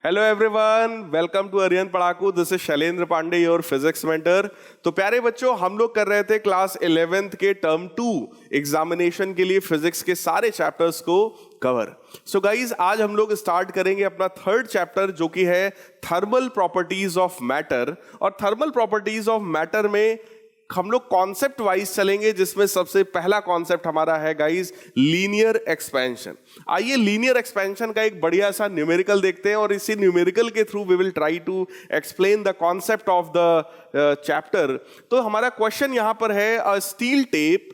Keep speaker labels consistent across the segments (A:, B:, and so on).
A: Hello everyone, welcome to अरियन पढ़ाकू। This is Shailendra Pandey, your physics mentor. तो प्यारे बच्चों, हम लोग कर रहे थे क्लास 11th के टर्म 2 एग्जामिनेशन के लिए फिजिक्स के सारे चैप्टर्स को कवर। सो गाइज, आज हम लोग स्टार्ट करेंगे अपना थर्ड चैप्टर, जो कि है थर्मल प्रॉपर्टीज ऑफ मैटर। और थर्मल प्रॉपर्टीज ऑफ मैटर में हम लोग कॉन्सेप्ट वाइज चलेंगे, जिसमें सबसे पहला कॉन्सेप्ट हमारा है गाइस दैट एक्सपेंशन। आइए लीनियर एक्सपेंशन का एक बढ़िया सा न्यूमेरिकल देखते हैं, और इसी न्यूमेरिकल के through we will try to explain the concept of the chapter. तो हमारा क्वेश्चन यहां पर है, a steel tape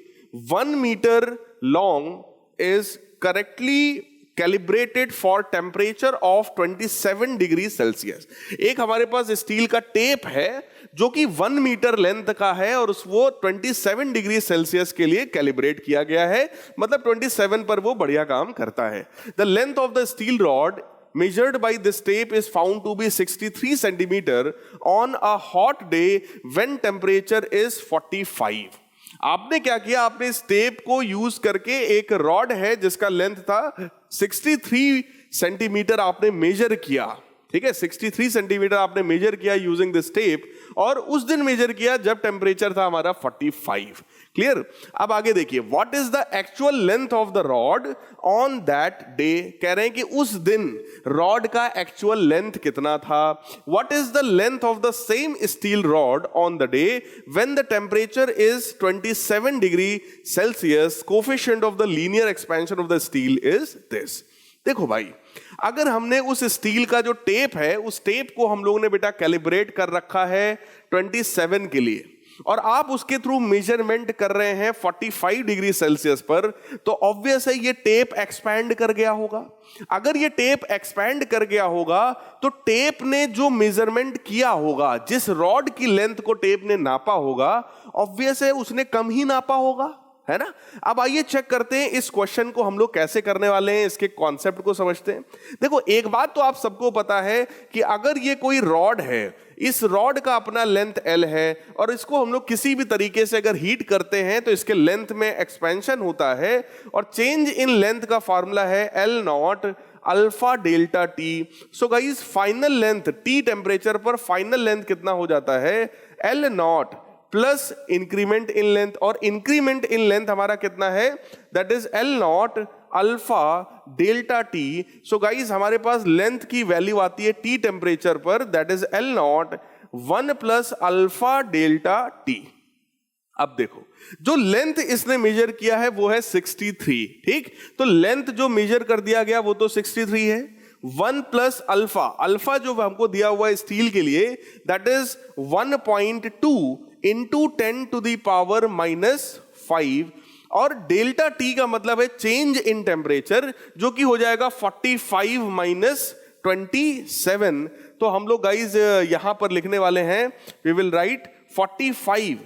A: 1 metre long is correctly calibrated for temperature of 27 degree Celsius. एक हमारे पास स्टील का टेप है जो कि 1 मीटर लेंथ का है, और वो 27 डिग्री सेल्सियस के लिए कैलिब्रेट किया गया है। मतलब 27 पर वो बढ़िया काम करता है। The length of the steel rod measured by this tape is found to be 63 centimeter on a hot day when temperature is 45. आपने क्या किया, आपने इस टेप को यूज करके एक रॉड है जिसका लेंथ था 63 सेंटीमीटर आपने मेजर किया। ठीक है, 63 सेंटीमीटर आपने मेजर किया यूजिंग दिस टेप, और उस दिन मेजर किया जब टेम्परेचर था हमारा 45। क्लियर। अब आगे देखिए, what is the actual length of the rod on that day. कह रहे हैं कि उस दिन रॉड का एक्चुअल लेंथ कितना था। What is the length of the same steel rod on the day when the temperature is 27 degree Celsius. Coefficient of the linear expansion of the steel is this. देखो भाई, अगर हमने उस steel का जो tape है, उस टेप को हम लोगों ने बेटा कैलिब्रेट कर रखा है 27 के लिए, और आप उसके थ्रू मेजरमेंट कर रहे हैं 45 डिग्री सेल्सियस पर, तो ऑब्वियस है ये टेप एक्सपैंड कर गया होगा। अगर ये टेप एक्सपैंड कर गया होगा तो टेप ने जो मेजरमेंट किया होगा, जिस रॉड की लेंथ को टेप ने नापा होगा, ऑब्वियस है उसने कम ही नापा होगा, है ना। अब आइए चेक करते हैं इस क्वेश्चन को हम लोग कैसे करने वाले हैं, इसके कॉन्सेप्ट को समझते हैं। देखो, एक बात तो आप सबको पता है कि अगर ये कोई रॉड है, इस रॉड का अपना लेंथ L है, और इसको हम लोग किसी भी तरीके से अगर हीट करते हैं तो इसके लेंथ में एक्सपेंशन होता है, और चेंज इन लेंथ का फॉर्मूला है L naught alpha delta T. So guys, final length T temperature पर फाइनल लेंथ कितना हो जाता है, L not plus increment in length, और इंक्रीमेंट इन लेंथ हमारा कितना है, that is L naught alpha delta T. So guys, हमारे पास लेंथ की वैल्यू आती है T टेम्परेचर पर, that is L not 1 plus alpha delta T. अब देखो, जो लेंथ इसने मेजर किया है वो है 63। ठीक, तो लेंथ जो मेजर कर दिया गया वो तो 63 है। 1 प्लस अल्फा, अल्फा जो हमको दिया हुआ है स्टील के लिए, that is 1.2 into 10 to the power -5, और डेल्टा टी का मतलब है चेंज इन टेम्परेचर, जो कि हो जाएगा 45 माइनस 27। तो हम लोग गाइज यहां पर लिखने वाले हैं, वी विल राइट 45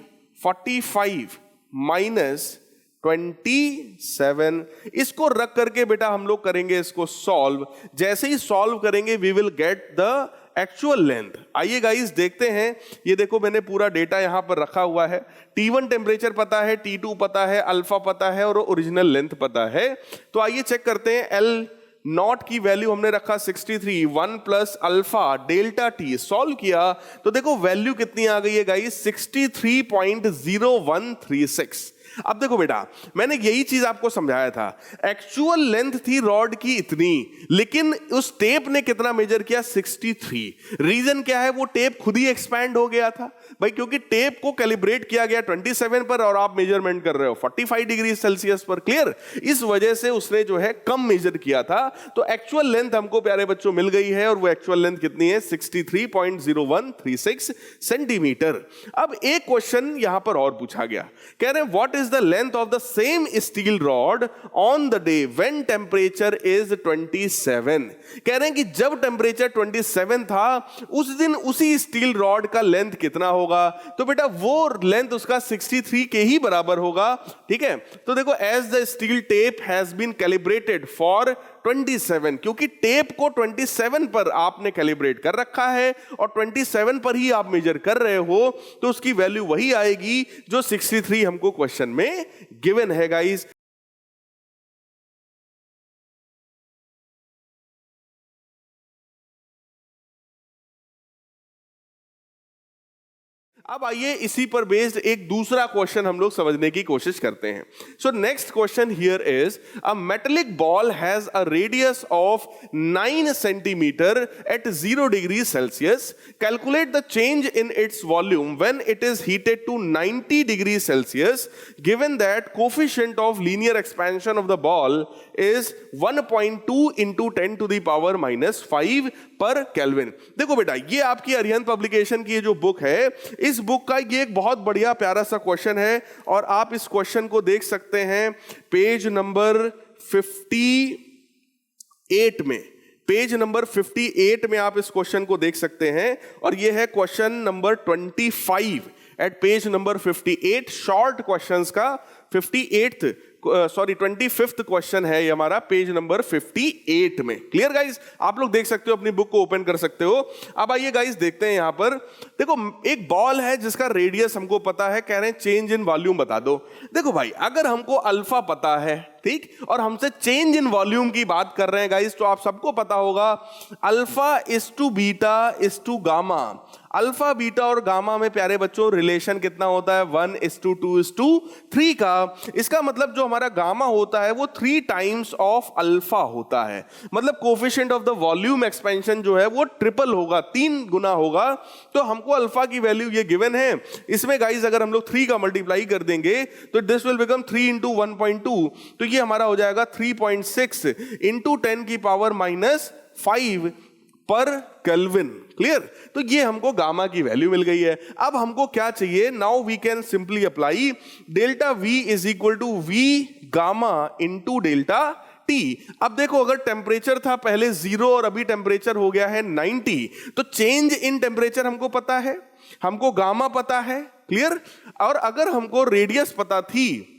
A: माइनस 27। इसको रख करके बेटा हम लोग करेंगे इसको सॉल्व। जैसे ही सॉल्व करेंगे we will get the actual length. आइए गाइस देखते हैं, ये देखो मैंने पूरा डेटा यहां पर रखा हुआ है। T1 टेम्परेचर पता है, T2 पता है, अल्फा पता है, और ओरिजिनल लेंथ पता है। तो आइए चेक करते हैं। L नॉट की वैल्यू हमने रखा 63, 1 plus alpha delta T, solve किया तो देखो वैल्यू कितनी आ गई है गाइस, 63.0136। अब देखो बेटा, मैंने यही चीज आपको समझाया था। एक्चुअल लेंथ थी रॉड की इतनी, लेकिन उस टेप ने कितना मेजर किया, 63। रीजन क्या है, वो टेप खुद ही एक्सपैंड हो गया था भाई, क्योंकि टेप को कैलिब्रेट किया गया 27 पर, और आप मेजरमेंट कर रहे हो 45 डिग्री सेल्सियस पर। क्लियर। इस वजह से उसने जो है कम मेजर किया था। तो एक्चुअल लेंथ हमको प्यारे बच्चों मिल गई है, और वो एक्चुअल लेंथ कितनी है, 63.0136 सेंटीमीटर। अब एक क्वेश्चन यहां पर और पूछा गया, कह रहे हैं what is the length of the same steel rod on the day when temperature is 27। कह रहे हैं कि जब टेम्परेचर 27 था, उस दिन उसी स्टील रॉड का लेंथ कितना होगा। तो बेटा वो लेंथ उसका 63 के ही बराबर होगा। ठीक है, तो देखो, as the steel tape has been calibrated for 27, क्योंकि टेप को 27 पर आपने कैलिब्रेट कर रखा है, और 27 पर ही आप मेजर कर रहे हो, तो उसकी वैल्यू वही आएगी जो 63 हमको क्वेश्चन में गिवन है गाइस। अब आइए इसी पर बेस्ड एक दूसरा क्वेश्चन हम लोग समझने की कोशिश करते हैं. So next question here is a metallic ball has a radius of 9 centimetre at 0 degree Celsius. Calculate the change in its volume when it is heated to 90 degree Celsius given that coefficient of linear expansion of the ball is 1.2 into 10 to the power minus 5 पर kelvin. देखो बेटा, ये आपकी Arihant publication की जो book है, इस book का ये एक बहुत बढ़िया प्यारा सा क्वेश्चन है और आप इस क्वेश्चन को देख सकते हैं पेज नंबर 58 में. पेज नंबर 58 में आप इस क्वेश्चन को देख सकते हैं और ये है question number 25 at page number 58. Short questions का 25th क्वेश्चन है ये हमारा पेज नंबर 58 में. Clear guys? आप लोग देख सकते हो, अपनी बुक को ओपन कर सकते हो. अब आइए गाइस देखते हैं यहां पर. देखो, एक बॉल है जिसका रेडियस हमको पता है, कह रहे हैं चेंज इन वॉल्यूम बता दो. देखो भाई, अगर हमको अल्फा पता है, ठीक, और हमसे चेंज इन वॉल्यूम की बात कर रहे हैं गाइस, तो आप सबको पता होगा alpha is to beta is to gamma. Alpha, beta और गामा में प्यारे बच्चों रिलेशन कितना होता है? 1:2:3 का. इसका मतलब जो हमारा गामा होता है वो 3 टाइम्स ऑफ अल्फा होता है. मतलब coefficient of the volume expansion जो है वो ट्रिपल होगा, 3 गुना होगा. तो हमको अल्फा की वैल्यू ये गिवन है. इसमें गाइस अगर हम लोग 3 का मल्टीप्लाई कर देंगे तो दिस विल बिकम 3 into 1.2. तो ये हमारा हो जाएगा 3.6 into 10 की पावर माइनस 5 पर केल्विन. क्लियर? तो ये हमको गामा की वैल्यू मिल गई है. अब हमको क्या चाहिए? Now we can simply apply delta V is equal to V gamma into delta T. अब देखो, अगर टेम्परेचर था पहले 0 और अभी टेम्परेचर हो गया है 90, तो चेंज इन टेम्परेचर हमको पता है, हमको गामा पता है. क्लियर? और अगर हमको रेडियस पता थी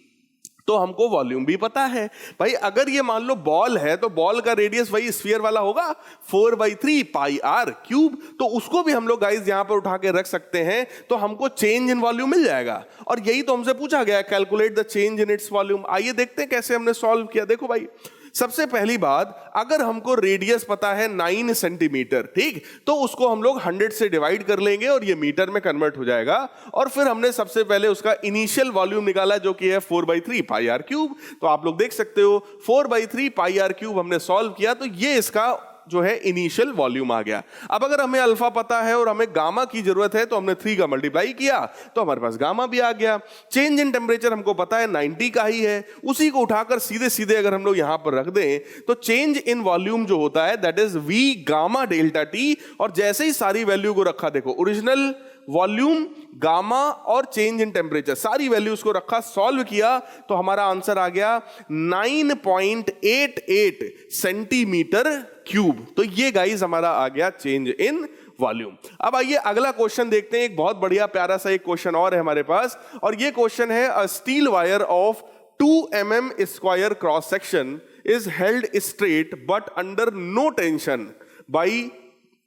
A: तो हमको वॉल्यूम भी पता है. भाई अगर ये मान लो बॉल है तो बॉल का रेडियस वही स्फीयर वाला होगा 4/3 पाई आर क्यूब. तो उसको भी हम लोग गाइस यहां पर उठा के रख सकते हैं, तो हमको चेंज इन वॉल्यूम मिल जाएगा. और यही तो हमसे पूछा गया, calculate the change in its volume. आइए देखते हैं कैसे हमने सॉल्व किया. देखो भाई, सबसे पहली बात, अगर हमको रेडियस पता है 9 सेंटीमीटर, ठीक, तो उसको हम लोग 100 से डिवाइड कर लेंगे और ये मीटर में कन्वर्ट हो जाएगा. और फिर हमने सबसे पहले उसका इनिशियल वॉल्यूम निकाला जो कि है 4/3 पाई आर क्यूब. तो आप लोग देख सकते हो 4/3 पाई आर क्यूब हमने सॉल्व किया, तो ये इसका जो है इनिशियल वॉल्यूम आ गया. अब अगर हमें अल्फा पता है और हमें गामा की जरूरत है तो हमने 3 का मल्टीप्लाई किया तो हमारे पास गामा भी आ गया. चेंज इन टेम्परेचर हमको पता है 90 का ही है, उसी को उठाकर सीधे सीधे अगर हम लोग यहां पर रख दें तो चेंज इन वॉल्यूम जो होता है that is V gamma delta T. और जैसे ही सारी वैल्यू को रखा, देखो ओरिजिनल वॉल्यूम, गामा और चेंज इन टेम्परेचर, सारी वैल्यूज को रखा, सॉल्व किया, तो हमारा आंसर आ गया 9.88 सेंटीमीटर क्यूब. तो ये गाइस हमारा आ गया चेंज इन वॉल्यूम. अब आइए अगला क्वेश्चन देखते हैं. एक बहुत बढ़िया प्यारा सा एक क्वेश्चन और है हमारे पास, और ये क्वेश्चन है a steel wire of 2 mm square cross section is held straight but under no tension by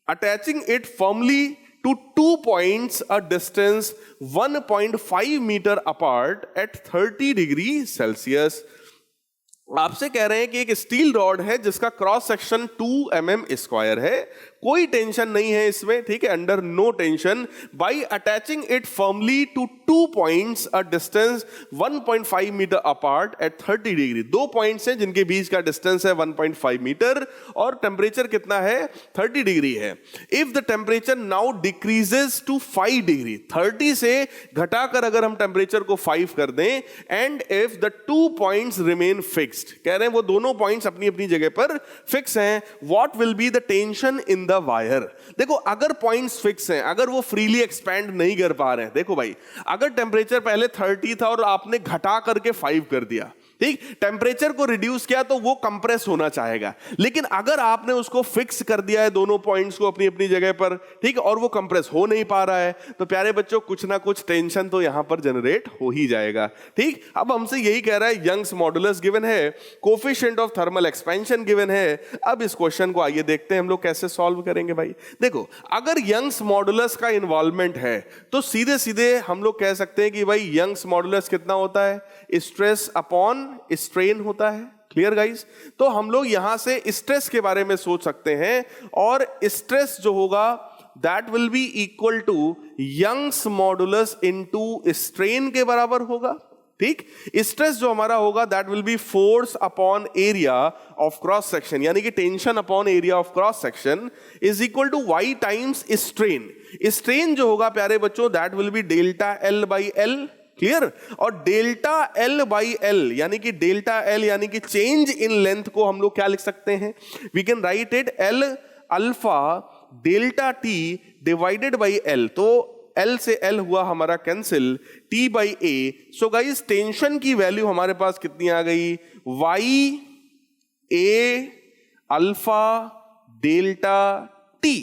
A: attaching it firmly to 2 points a distance 1.5 meter apart at 30 degree Celsius. आपसे कह रहे हैं कि एक स्टील रॉड है जिसका cross section 2 mm square है, कोई टेंशन नहीं है इसमें, ठीक है, under no tension, by attaching it firmly to 2 points a distance 1.5 metre apart at 30 degree. 2 points हैं जिनके बीच का डिस्टेंस है 1.5 मीटर और टेम्परेचर कितना है? 30 डिग्री है. If the temperature now decreases to 5 degree, 30 से घटाकर अगर हम टेम्परेचर को 5 कर दें, and if the 2 points remain fixed, कह रहे हैं वो दोनों पॉइंट्स अपनी अपनी जगह पर फिक्स हैं, what will be the tension in the wire. देखो, अगर पॉइंट्स फिक्स हैं, अगर वो फ्रीली एक्सपैंड नहीं कर पा रहे हैं, देखो भाई, अगर टेम्परेचर पहले 30 था और आपने घटा करके 5 कर दिया, ठीक, टेम्परेचर को रिड्यूस किया, तो वो कंप्रेस होना चाहेगा. लेकिन अगर आपने उसको फिक्स कर दिया है दोनों पॉइंट्स को अपनी अपनी जगह पर, ठीक, और वो कंप्रेस हो नहीं पा रहा है, तो प्यारे बच्चों कुछ ना कुछ टेंशन तो यहां पर जनरेट हो ही जाएगा. ठीक, अब हमसे यही कह रहा है, यंग्स मॉडुलस गिवन है, coefficient of thermal expansion given है. अब इस क्वेश्चन को आइए देखते हैं हम लोग कैसे सॉल्व करेंगे. भाई देखो, अगर यंग्स मॉडुलस का इन्वॉल्वमेंट है तो सीधे सीधे हम लोग कह सकते हैं कि भाई यंग्स मॉडुलस कितना होता है? स्ट्रेस अपॉन स्ट्रेन होता है. Clear guys? तो हम लोग यहां से स्ट्रेस के बारे में सोच सकते हैं, और स्ट्रेस जो होगा that will be equal to Young's modulus into strain के बराबर होगा। ठीक, स्ट्रेस जो हमारा होगा that will be force upon area of cross section, यानी कि tension upon area of cross section is equal to Y times strain. Strain जो होगा प्यारे बच्चों that will be delta L by L, clear. और डेल्टा एल बाई एल यानी कि delta L यानी कि चेंज इन लेंथ को हम लोग क्या लिख सकते हैं, we can write it L alpha delta T divided by L. तो L से L हुआ हमारा cancel, T by A. So guys tension की वैल्यू हमारे पास कितनी आ गई, Y A अल्फा डेल्टा T।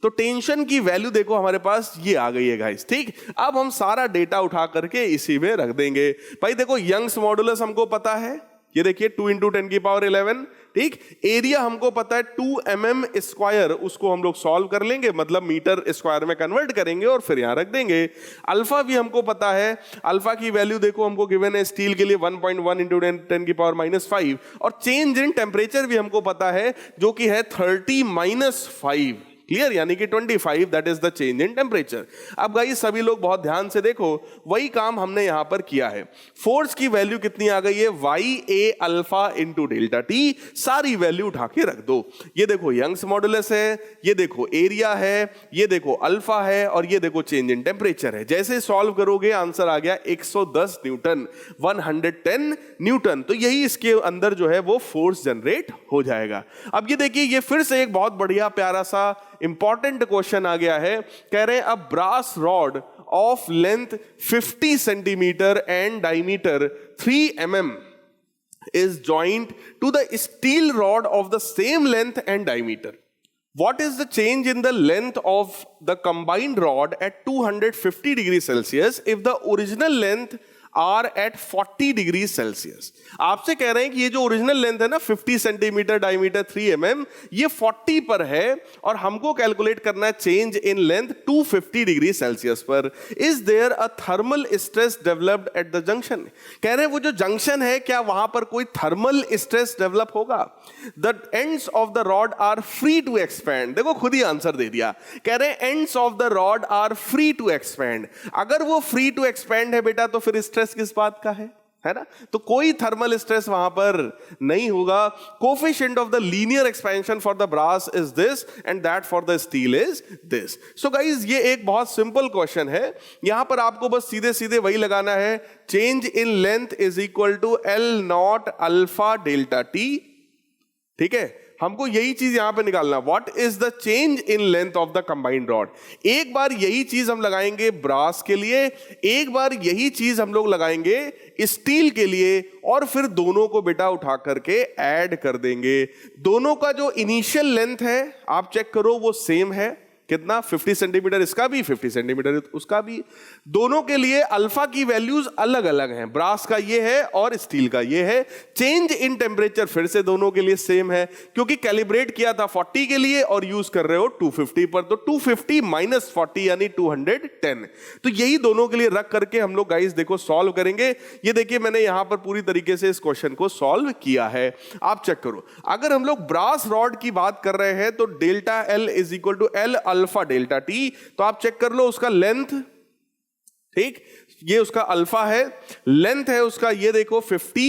A: तो टेंशन की वैल्यू देखो हमारे पास ये आ गई है गाइस। ठीक, अब हम सारा डेटा उठा करके इसी में रख देंगे। भाई देखो यंग्स मॉडुलस हमको पता है, ये देखिए 2 इंटू 10 की पावर 11। ठीक, एरिया हमको पता है 2 mm स्क्वायर, उसको हम लोग सॉल्व कर लेंगे, मतलब मीटर स्क्वायर में कन्वर्ट करेंगे और फिर यहां रख देंगे। अल्फा भी हमको पता है, अल्फा की वैल्यू देखो हमको गिवन है स्टील के लिए 1.1 इंटू 10 की पावर -5। और चेंज इन टेम्परेचर भी हमको पता है जो कि है 30 - 5, क्लियर, यानी कि 25, that is the change in temperature. अब गाइस सभी लोग बहुत ध्यान से देखो, वही काम हमने यहां पर किया है। फोर्स की वैल्यू कितनी आ गई है, वाई ए अल्फा इंटू डेल्टा टी, सारी वैल्यू उठा के रख दो। ये देखो यंग्स मॉडुलस है, ये देखो एरिया है, ये देखो अल्फा है, और ये देखो चेंज इन टेम्परेचर है। जैसे सॉल्व करोगे आंसर आ गया 110 न्यूटन, 110 न्यूटन। तो यही इसके अंदर जो है वो फोर्स जनरेट हो जाएगा। अब ये देखिए, ये फिर से एक बहुत बढ़िया प्यारा सा इंपॉर्टेंट क्वेश्चन आ गया है। कह रहे हैं a brass rod of length 50 centimetre and diameter 3 mm is joined to the steel rod of the same length and diameter. What is the change in the length of the combined rod at 250 degrees Celsius if the original length are at 40 degree Celsius? आपसे कह रहे हैं कि ये जो original length है ना 50 centimetre diameter 3 mm, ये 40 पर है और हमको कैलकुलेट करना है change in length 250 degree Celsius पर। Is there a thermal stress developed at the junction? कह रहे हैं वो जो जंक्शन है क्या वहां पर कोई थर्मल स्ट्रेस डेवलप होगा? The ends of the rod are free to expand. देखो खुद ही आंसर दे दिया, कह रहे हैं ends of the rod are free to expand. अगर वो फ्री टू एक्सपैंड है बेटा तो फिर स्ट्रेस किस बात का है ना? तो कोई थर्मल स्ट्रेस वहां पर नहीं होगा। Coefficient of the linear expansion for the brass is this and that for the steel is this. So guys ये एक बहुत सिंपल क्वेश्चन है, यहां पर आपको बस सीधे सीधे वही लगाना है, change in length is equal to L naught alpha delta T. ठीक है, हमको यही चीज यहां पे निकालना, what is the change in length of the combined rod. एक बार यही चीज हम लगाएंगे ब्रास के लिए, एक बार यही चीज हम लोग लगाएंगे स्टील के लिए, और फिर दोनों को बेटा उठा करके ऐड कर देंगे। दोनों का जो इनिशियल लेंथ है आप चेक करो वो सेम है, कितना 50 सेंटीमीटर इसका भी, 50 सेंटीमीटर उसका भी। दोनों के लिए अल्फा की वैल्यूज अलग अलग हैं, ब्रास का ये है और स्टील का ये है। चेंज इन टेम्परेचर फिर से दोनों के लिए सेम है, क्योंकि कैलिब्रेट किया था 40 के लिए और यूज कर रहे हो 250 पर, तो 250 - 40 यानी 210। तो यही दोनों के लिए रख करके हम लोग गाइस देखो सॉल्व करेंगे। ये देखिए मैंने यहां पर पूरी तरीके से इस क्वेश्चन को सॉल्व किया है, आप चेक करो। अगर हम लोग ब्रास रॉड की बात कर रहे हैं तो delta L is equal to L alpha delta T, तो आप चेक कर लो उसका लेंथ, ठीक, ये उसका अल्फा है, लेंथ है उसका ये देखो 50,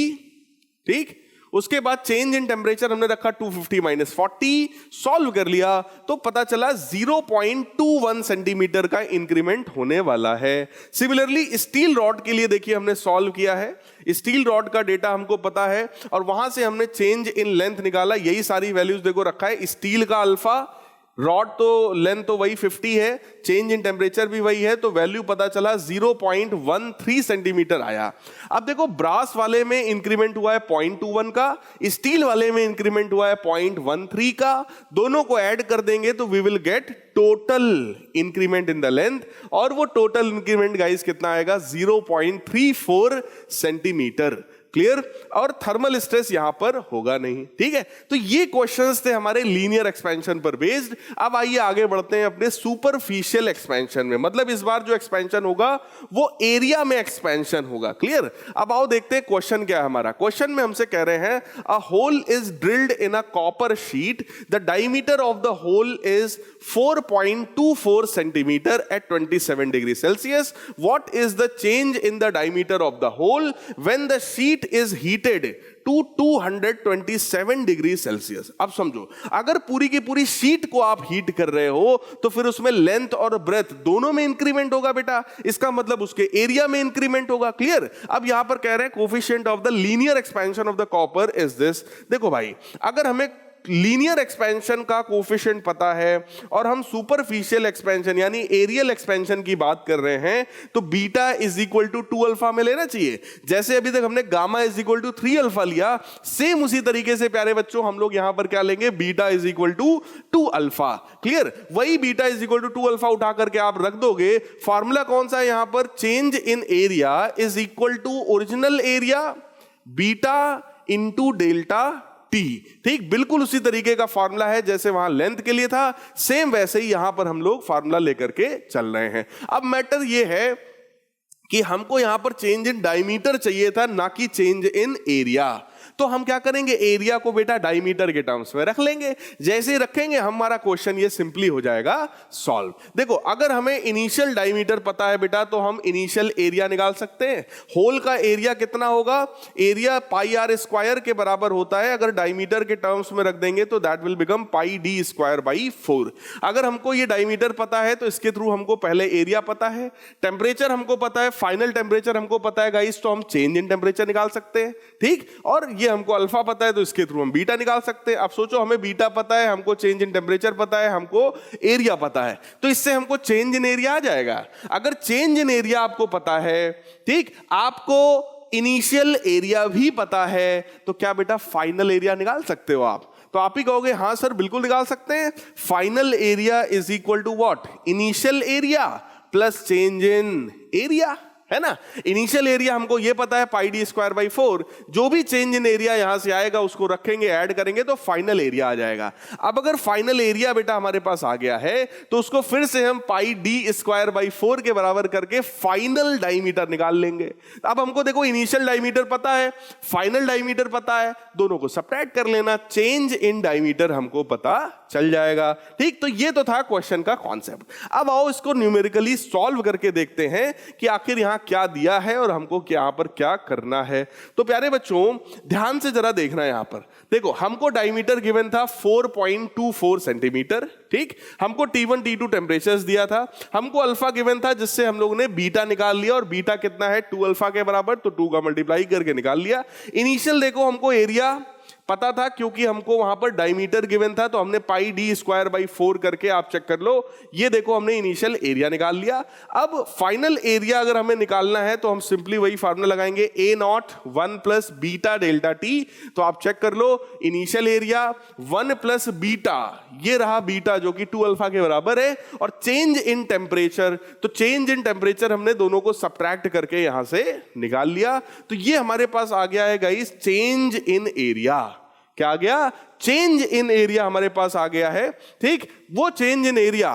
A: ठीक। उसके बाद चेंज इन टेम्परेचर हमने रखा 250 - 40, सॉल्व कर लिया तो पता चला 0.21 सेंटीमीटर का इंक्रीमेंट होने वाला है। सिमिलरली स्टील रॉड के लिए देखिए हमने सॉल्व किया है, स्टील रॉड का डेटा हमको पता है और वहां से हमने चेंज इन लेंथ निकाला, यही सारी वैल्यूज देखो रखा है। स्टील का अल्फा, रॉड तो लेंथ तो वही 50 है, चेंज इन टेम्परेचर भी वही है, तो वैल्यू पता चला 0.13 सेंटीमीटर आया। अब देखो ब्रास वाले में इंक्रीमेंट हुआ है 0.21 का, स्टील वाले में इंक्रीमेंट हुआ है 0.13 का। दोनों को ऐड कर देंगे तो we will get total increment in the length, और वो टोटल इंक्रीमेंट गाइस कितना आएगा 0.34 सेंटीमीटर। क्लियर, और थर्मल स्ट्रेस यहां पर होगा नहीं, ठीक है। तो ये क्वेश्चंस थे हमारे लीनियर एक्सपेंशन पर बेस्ड। अब आइए आगे बढ़ते हैं अपने सुपरफिशियल एक्सपेंशन में, मतलब इस बार जो एक्सपेंशन होगा वो एरिया में एक्सपेंशन होगा, क्लियर। अब आओ देखते हैं क्वेश्चन क्या है हमारा। क्वेश्चन में हमसे कह रहे हैं a hole is drilled in a copper sheet, the diameter of the hole is 4.24 centimetre at 27 degree Celsius. What is the change in the diameter of the hole when the sheet is heated to 227 degree Celsius. अब समझो, अगर पूरी की पूरी sheet को आप heat कर रहे हो तो फिर उसमें लेंथ और ब्रेथ दोनों में इंक्रीमेंट होगा बेटा, इसका मतलब उसके एरिया में इंक्रीमेंट होगा, क्लियर। अब यहां पर कह रहे हैं coefficient of the linear expansion of the copper is this. देखो भाई, अगर हमें लीनियर एक्सपेंशन का कोफिशिएंट पता है और हम सुपरफिशियल एक्सपेंशन यानी एरियल एक्सपेंशन की बात कर रहे हैं, तो beta is equal to 2 alpha में लेना चाहिए। जैसे अभी तक हमने gamma is equal to 3 alpha लिया, सेम उसी तरीके से प्यारे बच्चों हम लोग यहां पर क्या लेंगे, beta is equal to 2 alpha, clear. वही beta is equal to 2 alpha उठा करके आप रख दोगे। फॉर्मूला कौन सा है यहां पर, change in area is equal to original area beta into delta T, ठीक। बिल्कुल उसी तरीके का फार्मूला है जैसे वहां लेंथ के लिए था, सेम वैसे ही यहां पर हम लोग फार्मूला लेकर के चल रहे हैं। अब मैटर ये है कि हमको यहां पर चेंज इन डायमीटर चाहिए था, ना कि चेंज इन एरिया। तो हम क्या करेंगे, एरिया को बेटा डायमीटर के टर्म्स में रख लेंगे। जैसे ही रखेंगे हमारा क्वेश्चन ये सिंपली हो जाएगा सॉल्व। देखो, अगर हमें इनिशियल डायमीटर पता है बेटा तो हम इनिशियल एरिया निकाल सकते हैं। होल का एरिया कितना होगा, एरिया पाई आर स्क्वायर के बराबर होता है। अगर डायमीटर के टर्म्स में रख देंगे तो that will become pi D square by 4। अगर हमको ये डायमीटर पता है तो इसके थ्रू हमको पहले एरिया पता है, टेम्परेचर हमको पता है, फाइनल टेम्परेचर हमको पता है गाइस, तो हम चेंज इन टेम्परेचर निकाल सकते हैं, ठीक। और ये हमको अल्फा पता है तो इसके थ्रू हम बीटा निकाल सकते हैं। अब सोचो, हमें बीटा पता है, हमको चेंज इन टेम्परेचर पता है, हमको एरिया पता है, तो इससे हमको चेंज इन एरिया आ जाएगा। अगर चेंज इन एरिया आपको पता है, ठीक, आपको इनिशियल एरिया भी पता है, तो क्या बेटा फाइनल एरिया निकाल सकते हो आप। तो आप ही कहोगे हाँ सर बिल्कुल निकाल सकते हैं। Final area is equal to what, initial area plus change in area, है ना। इनिशियल एरिया हमको ये पता है पाई डी स्क्वायर बाई 4, जो भी चेंज इन एरिया यहां से आएगा उसको रखेंगे, ऐड करेंगे तो फाइनल एरिया आ जाएगा। अब अगर फाइनल एरिया बेटा हमारे पास आ गया है तो उसको फिर से हम पाई डी स्क्वायर बाई 4 के बराबर करके फाइनल डायमीटर निकाल लेंगे। अब हमको देखो इनिशियल डायमीटर पता है, फाइनल डायमीटर पता है, दोनों को सब्ट्रैक्ट कर लेना, चेंज इन डायमीटर हमको पता चल जाएगा, ठीक। तो ये तो था क्वेश्चन का कॉन्सेप्ट। अब आओ इसको न्यूमेरिकली सॉल्व करके देखते हैं कि आखिर यहां क्या दिया है और हमको यहां पर क्या करना है। तो प्यारे बच्चों ध्यान से जरा देखना, यहां पर देखो हमको डायमीटर गिवन था 4.24 सेंटीमीटर, ठीक। हमको T1 T2 टेम्परेचर्स दिया था, हमको अल्फा गिवन था जिससे हम लोगों ने बीटा निकाल लिया, और बीटा कितना है 2 अल्फा के बराबर, तो 2 का मल्टीप्लाई करके निकाल लिया। इनिशियल देखो हमको एरिया पता था क्योंकि हमको वहां पर डायमीटर गिवन था, तो हमने पाई डी स्क्वायर बाई 4 करके आप चेक कर लो, ये देखो हमने इनिशियल एरिया निकाल लिया। अब फाइनल एरिया अगर हमें निकालना है तो हम सिंपली वही फार्मूला लगाएंगे, A naught 1 plus beta delta T. तो आप चेक कर लो, इनिशियल एरिया 1 प्लस बीटा, ये रहा बीटा जो कि 2 अल्फा के बराबर है, और चेंज इन टेम्परेचर, तो चेंज इन टेम्परेचर हमने दोनों को सब्ट्रैक्ट करके यहां से निकाल लिया। तो ये हमारे पास आ गया है गाइस चेंज इन एरिया। क्या आ गया, चेंज इन एरिया हमारे पास आ गया है, ठीक। वो चेंज इन एरिया,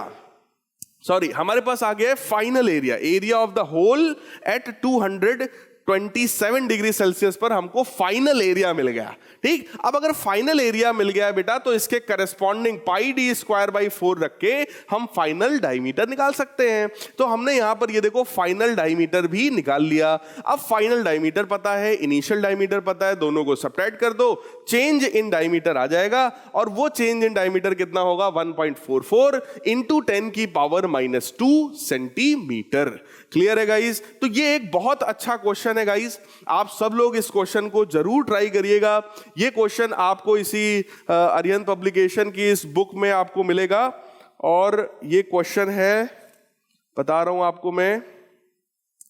A: सॉरी, हमारे पास आ गया है final area, area of the hole at 227 degree Celsius पर हमको फाइनल एरिया मिल गया, ठीक। अब अगर फाइनल एरिया मिल गया बेटा तो इसके corresponding pi D square by 4 रख के हम फाइनल डायमीटर निकाल सकते हैं। तो हमने यहां पर ये देखो फाइनल डायमीटर भी निकाल लिया। अब फाइनल डायमीटर पता है, इनिशियल डायमीटर पता है, दोनों को सब्ट्रैक्ट कर दो, चेंज इन डायमीटर आ जाएगा, और वो चेंज इन डायमीटर कितना होगा 1.44 इंटू 10 की पावर -2 सेंटीमीटर। क्लियर है गाइस। तो ये एक बहुत अच्छा क्वेश्चन है गाइस, आप सब लोग इस क्वेश्चन को जरूर ट्राई करिएगा। ये क्वेश्चन आपको इसी आर्यन पब्लिकेशन की इस बुक में आपको मिलेगा, और ये क्वेश्चन है, बता रहा हूं आपको मैं,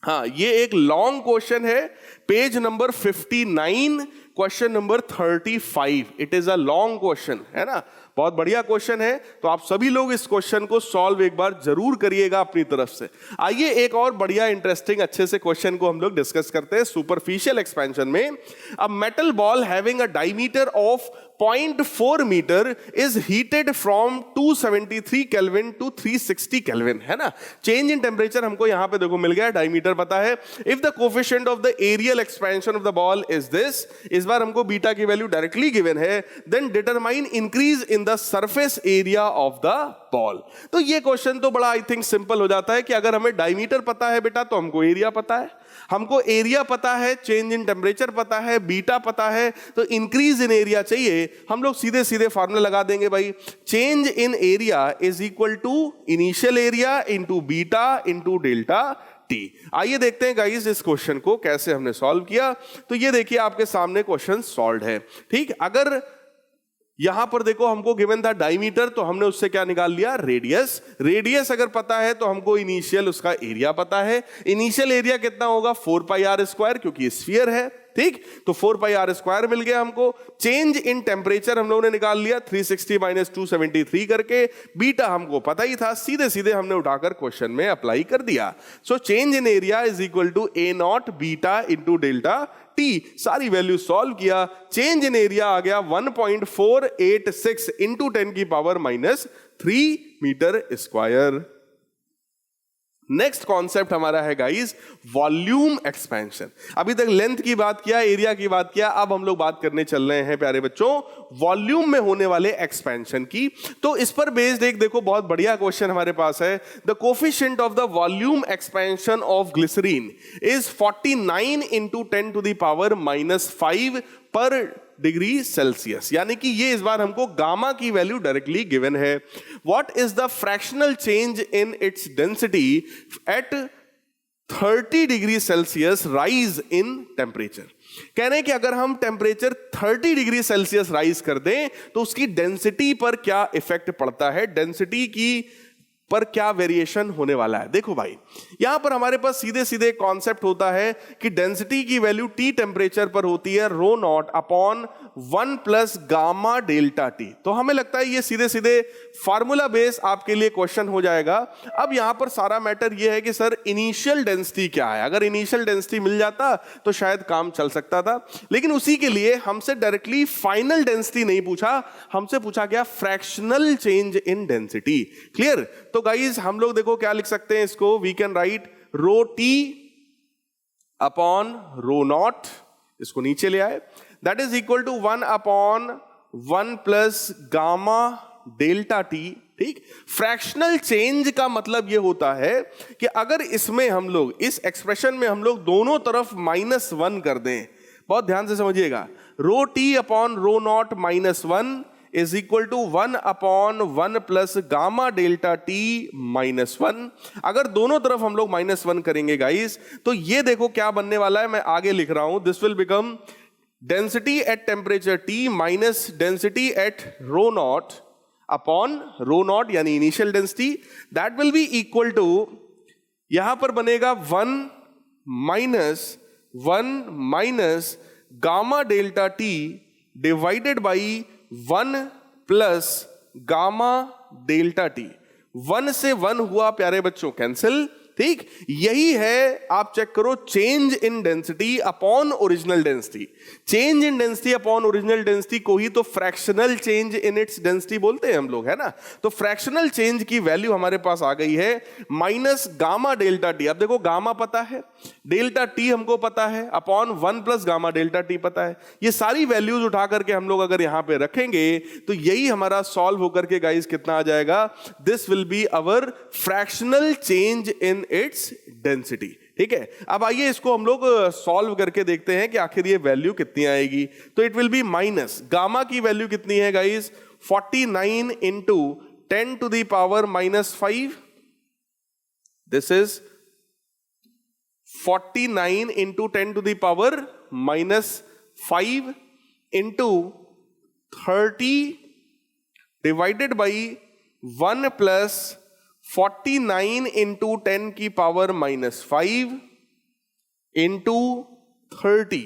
A: हाँ ये एक लॉन्ग क्वेश्चन है, page number 59 question number 35। It is a long question, है ना, बहुत बढ़िया क्वेश्चन है। तो आप सभी लोग इस क्वेश्चन को सॉल्व एक बार जरूर करिएगा अपनी तरफ से। आइए एक और बढ़िया इंटरेस्टिंग अच्छे से क्वेश्चन को हम लोग डिस्कस करते हैं सुपरफिशियल एक्सपेंशन में। A metal ball having a diameter of 0.4 metre is heated from 273 kelvin to 360 kelvin, है ना। चेंज इन टेम्परेचर हमको यहां पे देखो मिल गया, डायमीटर पता है। If the coefficient of the areal expansion of the ball is this, इस बार हमको बीटा की वैल्यू डायरेक्टली गिवन है, then determine increase in the surface area of the ball. तो ये क्वेश्चन तो बड़ा आई थिंक सिंपल हो जाता है कि अगर हमें डायमीटर पता है बेटा तो हमको एरिया पता है, हमको एरिया पता है, चेंज इन टेम्परेचर पता है, बीटा पता है, तो इंक्रीज इन एरिया चाहिए, हम लोग सीधे सीधे फॉर्मूला लगा देंगे भाई। Change in area is equal to initial area into beta into delta T. आइए देखते हैं गाइस इस क्वेश्चन को कैसे हमने सॉल्व किया। तो ये देखिए आपके सामने क्वेश्चन सॉल्व है, ठीक। अगर यहां पर देखो हमको गिवन था डायमीटर, तो हमने उससे क्या निकाल लिया, रेडियस। रेडियस अगर पता है तो हमको इनिशियल उसका एरिया पता है। इनिशियल एरिया कितना होगा, 4 पाई आर स्क्वायर, क्योंकि स्फीयर है, ठीक। तो 4 पाई आर स्क्वायर मिल गया हमको। चेंज इन टेम्परेचर हम लोगों ने निकाल लिया 360 माइनस 273 करके। बीटा हमको पता ही था, सीधे सीधे हमने उठाकर क्वेश्चन में अप्लाई कर दिया। So change in area is equal to A naught beta into delta T. सारी वैल्यू सॉल्व किया, चेंज इन एरिया आ गया 1.486 इंटू 10 की power -3 metre square. Next concept हमारा है गाइस वॉल्यूम एक्सपेंशन। अभी तक लेंथ की बात किया, एरिया की बात किया, अब हम लोग बात करने चल रहे हैं प्यारे बच्चों वॉल्यूम में होने वाले एक्सपेंशन की। तो इस पर बेस्ड एक देखो बहुत बढ़िया क्वेश्चन हमारे पास है। The coefficient of the volume expansion of glycerine is 49 into 10 to the power -5 per degree Celsius, यानी कि ये इस बार हमको गामा की वैल्यू डायरेक्टली गिवन है। What is the fractional change in its density at 30 degree Celsius rise in temperature. कह रहे हैं कि अगर हम टेम्परेचर 30 डिग्री सेल्सियस राइज कर दें तो उसकी डेंसिटी पर क्या इफेक्ट पड़ता है, डेंसिटी की पर क्या वेरिएशन होने वाला है। देखो भाई यहां पर हमारे पास सीधे सीधे कॉन्सेप्ट होता है कि डेंसिटी की वैल्यू टी टेम्परेचर पर होती है rho naught upon 1 plus gamma delta T. तो हमें लगता है ये सीधे सीधे फार्मूला बेस आपके लिए क्वेश्चन हो जाएगा। अब यहां पर सारा मैटर ये है कि सर इनिशियल डेंसिटी क्या है, अगर इनिशियल डेंसिटी मिल जाता तो शायद काम चल सकता था, लेकिन उसी के लिए हमसे डायरेक्टली फाइनल डेंसिटी नहीं पूछा, हमसे पूछा गया fractional change in density. Clear. तो गाइस हम लोग देखो क्या लिख सकते हैं इसको, we can write rho T upon rho naught, इसको नीचे ले आए, that is equal to 1 upon 1 plus gamma delta T, ठीक। फ्रैक्शनल चेंज का मतलब यह होता है कि अगर इसमें हम लोग इस एक्सप्रेशन में हम लोग दोनों तरफ -1 कर दें, बहुत ध्यान से समझिएगा, rho T upon rho naught -1 is equal to 1 upon 1 plus gamma delta T -1। अगर दोनों तरफ हम लोग -1 करेंगे गाइस तो ये देखो क्या बनने वाला है, मैं आगे लिख रहा हूं, this will become density at temperature T minus density at rho naught upon rho naught यानी initial density, that will be equal to, यहां पर बनेगा 1 minus gamma delta T divided by 1 plus gamma delta T. 1 से 1 हुआ प्यारे बच्चों cancel, ठीक। यही है, आप चेक करो, change in density upon original density. Change in density upon original density को ही तो fractional change in its density बोलते हैं हम लोग, है ना। तो फ्रैक्शनल चेंज की वैल्यू हमारे पास आ गई है माइनस गामा डेल्टा टी। अब देखो गामा पता है, डेल्टा टी हमको पता है, upon 1 plus gamma delta T पता है। ये सारी वैल्यूज उठा करके हम लोग अगर यहां पे रखेंगे तो यही हमारा सॉल्व होकर के गाइस कितना आ जाएगा, this will be our fractional change in its density, ठीक है। अब आइए इसको हम लोग सॉल्व करके देखते हैं कि आखिर ये वैल्यू कितनी आएगी। तो it will be minus gamma की वैल्यू कितनी है guys, 49 into 10 to the power -5, this is 49 into 10 to the power -5 into 30 divided by 1 plus 49 into 10 की पावर -5 इंटू 30।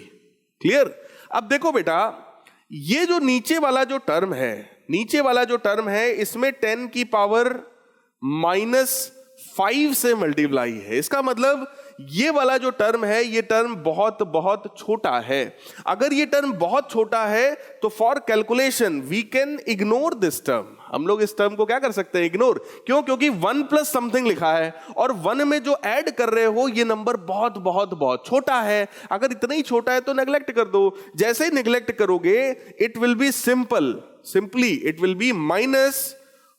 A: क्लियर। अब देखो बेटा, ये जो नीचे वाला जो टर्म है, नीचे वाला जो टर्म है, इसमें 10 की पावर -5 से मल्टीप्लाई है। इसका मतलब ये वाला जो टर्म है, ये टर्म बहुत बहुत छोटा है। अगर ये टर्म बहुत छोटा है तो for calculation we can ignore this term. हम लोग इस टर्म को क्या कर सकते हैं? इग्नोर। क्यों? क्योंकि 1 प्लस समथिंग लिखा है और 1 में जो ऐड कर रहे हो ये नंबर बहुत बहुत बहुत छोटा है। अगर इतना ही छोटा है तो नेग्लेक्ट कर दो। जैसे ही नेग्लेक्ट करोगे it will be simply it will be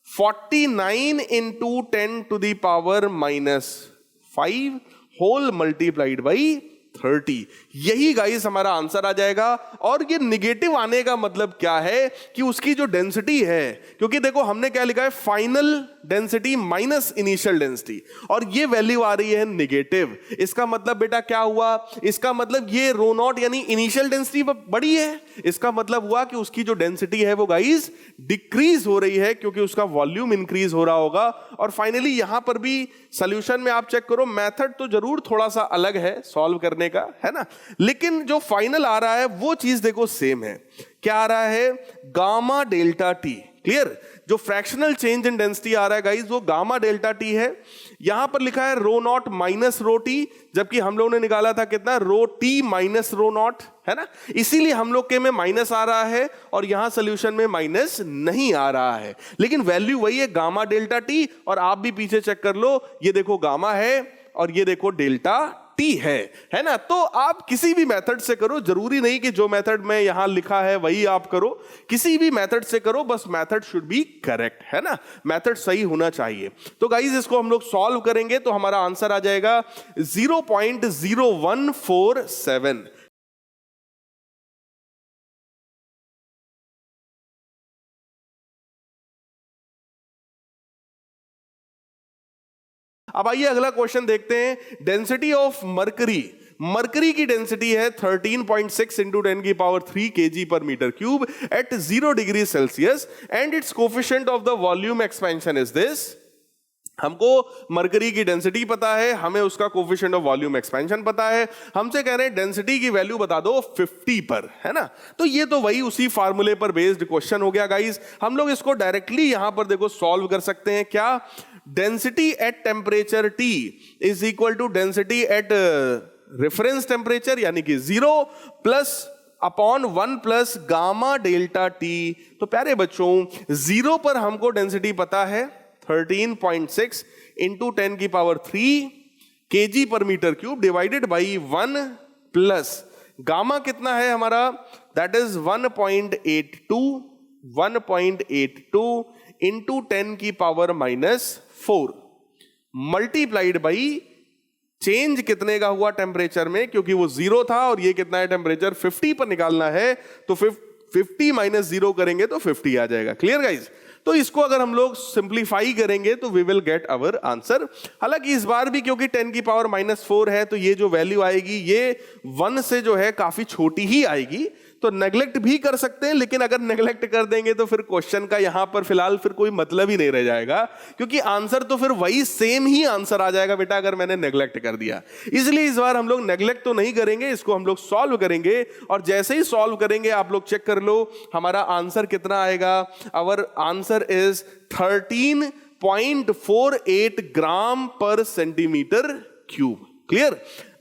A: -49 into 10 to the power -5 whole multiplied by 30। यही गाइस हमारा आंसर आ जाएगा। और ये निगेटिव आने का मतलब क्या है कि उसकी जो डेंसिटी है, क्योंकि देखो हमने क्या लिखा है, final density minus initial density, और ये वैल्यू आ रही है निगेटिव। इसका मतलब बेटा क्या हुआ? इसका मतलब ये रो नॉट यानी इनिशियल डेंसिटी बड़ी है। इसका मतलब हुआ कि उसकी जो डेंसिटी है वो गाइस डिक्रीज हो रही है, क्योंकि उसका वॉल्यूम इंक्रीज हो रहा होगा। और फाइनली यहां पर भी सॉल्यूशन में आप चेक करो, मेथड तो जरूर थोड़ा सा अलग है सॉल्व करने का, है ना, लेकिन जो फाइनल आ रहा है वो चीज देखो सेम है। क्या आ रहा है? Gamma delta T. क्लियर? जो फ्रैक्शनल चेंज इन डेंसिटी आ रहा है गाइस वो गामा डेल्टा टी है। यहां पर लिखा है rho not minus rho T, जबकि हम लोगों ने निकाला था कितना? Rho T minus rho not, है ना। इसीलिए हम लोग के में माइनस आ रहा है और यहां सोल्यूशन में माइनस नहीं आ रहा है, लेकिन वैल्यू वही है गामा डेल्टा टी। और आप भी पीछे चेक कर लो, ये देखो गामा है और ये देखो डेल्टा टी है ना। तो आप किसी भी मेथड से करो, जरूरी नहीं कि जो मेथड में यहां लिखा है वही आप करो, किसी भी मेथड से करो, बस मेथड शुड बी करेक्ट, है ना, मेथड सही होना चाहिए। तो गाइस इसको हम लोग सॉल्व करेंगे तो हमारा आंसर आ जाएगा 0.0147। अब आइए अगला क्वेश्चन देखते हैं। डेंसिटी ऑफ मरकरी की डेंसिटी है 13.6 इंटू 10 की पावर 3 kg पर metre cube at 0 degree Celsius and its coefficient of the volume expansion is this. हमको मरकरी की डेंसिटी पता है, हमें उसका कोफिशिएंट ऑफ वॉल्यूम एक्सपेंशन पता है। हमसे कह रहे हैं डेंसिटी की वैल्यू बता दो 50 पर, है ना। तो ये तो वही उसी फार्मूले पर बेस्ड क्वेश्चन हो गया गाइस। हम लोग इसको डायरेक्टली यहां पर देखो सॉल्व कर सकते हैं। क्या? Density at temperature T is equal to density at reference temperature यानी कि 0 plus upon 1 plus gamma delta T. तो प्यारे बच्चों 0 पर हमको डेंसिटी पता है 13.6 इंटू 10 की पावर 3 kg पर metre cube divided by 1 plus gamma कितना है हमारा? दैट इज 1.82 इंटू 10 की पावर -4 मल्टीप्लाइड बाई चेंज कितने का हुआ टेम्परेचर में, क्योंकि वो 0 था और ये कितना है टेम्परेचर 50 पर निकालना है, तो 50 माइनस 0 करेंगे तो 50 आ जाएगा। Clear guys? तो इसको अगर हम लोग सिंप्लीफाई करेंगे तो we will get our answer. हालांकि इस बार भी क्योंकि 10 की पावर -4 है तो ये जो वैल्यू आएगी ये 1 से जो है काफी छोटी ही आएगी। तो नेग्लेक्ट भी कर सकते हैं, लेकिन अगर नेग्लेक्ट कर देंगे तो फिर क्वेश्चन का यहां पर फिलहाल फिर कोई मतलब ही नहीं रह जाएगा, क्योंकि आंसर तो फिर वही सेम ही आंसर आ जाएगा बेटा अगर मैंने नेग्लेक्ट कर दिया। इसलिए इस बार हम लोग नेग्लेक्ट तो नहीं करेंगे, इसको हम लोग सॉल्व करेंगे। और जैसे ही सॉल्व करेंगे आप लोग चेक कर लो हमारा आंसर कितना आएगा। आवर आंसर इज 13.48 ग्राम पर सेंटीमीटर क्यूब। क्लियर?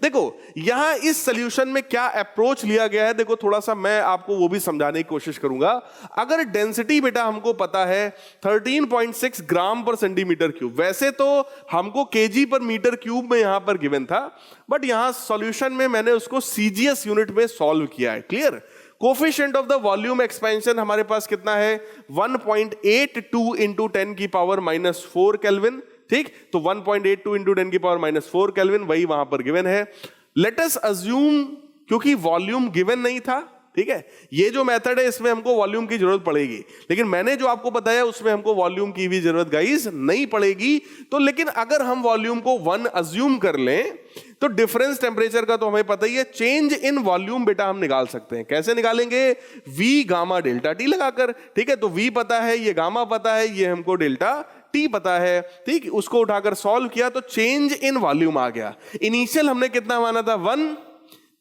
A: देखो यहां इस सॉल्यूशन में क्या अप्रोच लिया गया है, देखो थोड़ा सा मैं आपको वो भी समझाने की कोशिश करूंगा। अगर डेंसिटी बेटा हमको पता है 13.6 ग्राम पर सेंटीमीटर क्यूब, वैसे तो हमको केजी पर मीटर क्यूब में यहां पर गिवन था, बट यहां सॉल्यूशन में मैंने उसको सीजीएस यूनिट में सॉल्व किया है। Clear? Coefficient of the volume expansion हमारे पास कितना है 1.82 इंटू 10 की पावर -4 केल्विन। ठीक, तो 1.82 इंटू 10 की पावर -4 केल्विन वही वहां पर गिवन है। लेट अस अज्यूम, क्योंकि वॉल्यूम गिवन नहीं था, ठीक है, ये जो मेथड है इसमें हमको वॉल्यूम की जरूरत पड़ेगी, लेकिन मैंने जो आपको बताया उसमें हमको वॉल्यूम की भी जरूरत गाइस नहीं पड़ेगी। तो लेकिन अगर हम वॉल्यूम को 1 अज्यूम कर लें तो डिफरेंस टेम्परेचर का तो हमें पता ही है, चेंज इन वॉल्यूम बेटा हम निकाल सकते हैं। कैसे निकालेंगे? V गामा डेल्टा टी लगाकर। ठीक है, तो V पता है, ये गामा पता है, ये हमको डेल्टा टी पता है। ठीक, उसको उठाकर सॉल्व किया तो चेंज इन वॉल्यूम आ गया। इनिशियल हमने कितना माना था 1,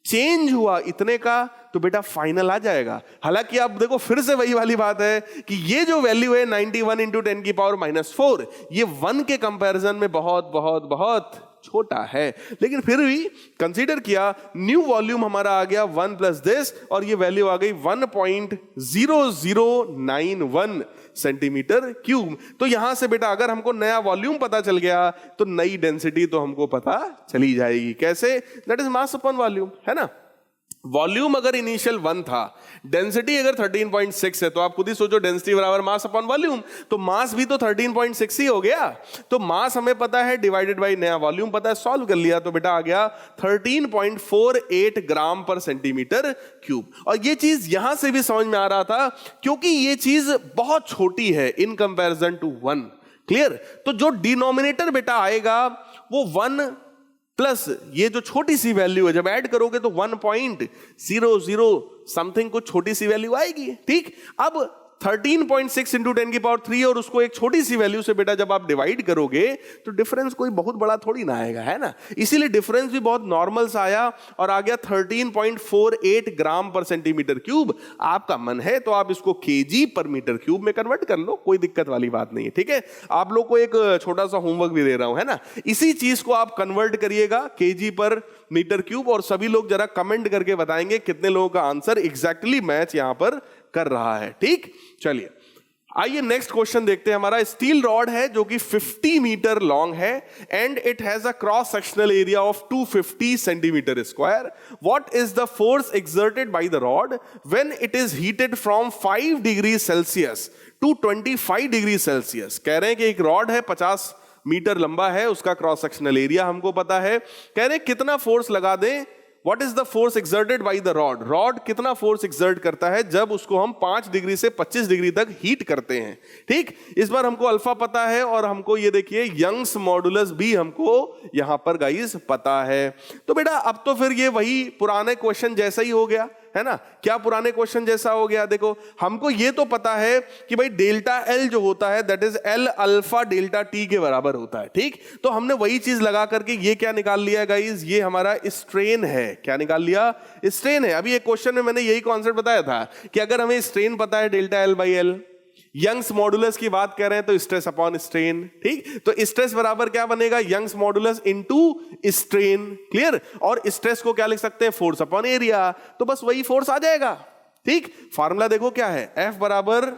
A: चेंज हुआ इतने का तो बेटा फाइनल आ जाएगा। हालांकि आप देखो फिर से वही वाली बात है कि ये जो वैल्यू है 91 इंटू 10 की पावर -4, ये 1 के कंपैरिजन में बहुत बहुत बहुत छोटा है, लेकिन फिर भी कंसीडर किया, न्यू वॉल्यूम हमारा आ गया 1 प्लस दिस, और ये वैल्यू आ गई 1.0091 सेंटीमीटर क्यूब। तो यहां से बेटा अगर हमको नया वॉल्यूम पता चल गया तो नई डेंसिटी तो हमको पता चली जाएगी। कैसे? That is mass upon volume, है ना। वॉल्यूम अगर इनिशियल 1 था, डेंसिटी अगर 13.6 है, तो आप खुद ही सोचो डेंसिटी बराबर मास अपॉन वॉल्यूम, तो मास भी तो 13.6 ही हो गया। तो मास हमें पता है डिवाइडेड बाय नया वॉल्यूम पता है, सॉल्व कर लिया तो बेटा आ गया 13.48 ग्राम पर सेंटीमीटर क्यूब। और ये चीज यहां से भी समझ में आ रहा था क्योंकि ये चीज बहुत छोटी है इन कंपैरिजन टू 1। क्लियर? तो जो डिनोमिनेटर बेटा आएगा वो 1 प्लस ये जो छोटी सी वैल्यू है, जब ऐड करोगे तो 1.00 समथिंग कुछ छोटी सी वैल्यू आएगी। ठीक, अब 13.6 इंटू 10 की पावर 3 और उसको एक छोटी सी वैल्यू से बेटा जब आप डिवाइड करोगे तो डिफरेंस कोई बहुत बड़ा थोड़ी ना आएगा, है ना। इसीलिए डिफरेंस भी बहुत नॉर्मल सा आया और आ गया 13.48 ग्राम पर सेंटीमीटर क्यूब। आपका मन है तो आप इसको केजी पर मीटर क्यूब में कन्वर्ट कर लो, कोई दिक्कत वाली बात नहीं है। ठीक है, आप लोग को एक छोटा सा होमवर्क भी दे रहा हूं, है ना। इसी चीज को आप कन्वर्ट करिएगा केजी पर मीटर क्यूब, और सभी लोग जरा कमेंट करके बताएंगे कितने लोगों का आंसर एग्जैक्टली मैच यहां पर कर रहा है। ठीक, चलिए आइए नेक्स्ट क्वेश्चन देखते हैं। हमारा स्टील रॉड है जो कि 50 मीटर लॉन्ग है and it has a cross sectional area of 250 centimetre square. What is the force exerted by the rod when it is heated from 5 degree Celsius to 25 degree Celsius. कह रहे हैं कि एक rod है 50 metre लंबा है, उसका क्रॉस सेक्शनल एरिया हमको पता है। कह रहे हैं कितना फोर्स लगा दें, What is the force exerted by the rod? Rod कितना फोर्स एक्सर्ट करता है जब उसको हम 5 डिग्री से 25 डिग्री तक हीट करते हैं। ठीक, इस बार हमको अल्फा पता है और हमको ये देखिए यंग्स मॉडुलस भी हमको यहां पर गाइस पता है। तो बेटा अब तो फिर ये वही पुराने क्वेश्चन जैसा ही हो गया, है ना। क्या पुराने क्वेश्चन जैसा हो गया? देखो हमको ये तो पता है कि भाई डेल्टा एल जो होता है that is L alpha delta T के बराबर होता है। ठीक, तो हमने वही चीज लगा करके ये क्या निकाल लिया गाइस, ये हमारा स्ट्रेन है। क्या निकाल लिया? स्ट्रेन है। अभी एक क्वेश्चन में मैंने यही कॉन्सेप्ट बताया था कि अगर हमें स्ट्रेन पता है delta L by L, Young's modulus की बात कर रहे हैं तो स्ट्रेस अपॉन स्ट्रेन। ठीक, तो स्ट्रेस बराबर क्या बनेगा? Young's modulus into strain. Clear? और स्ट्रेस को क्या लिख सकते हैं? Force upon area. तो बस वही फोर्स आ जाएगा। ठीक, फार्मूला देखो क्या है, F बराबर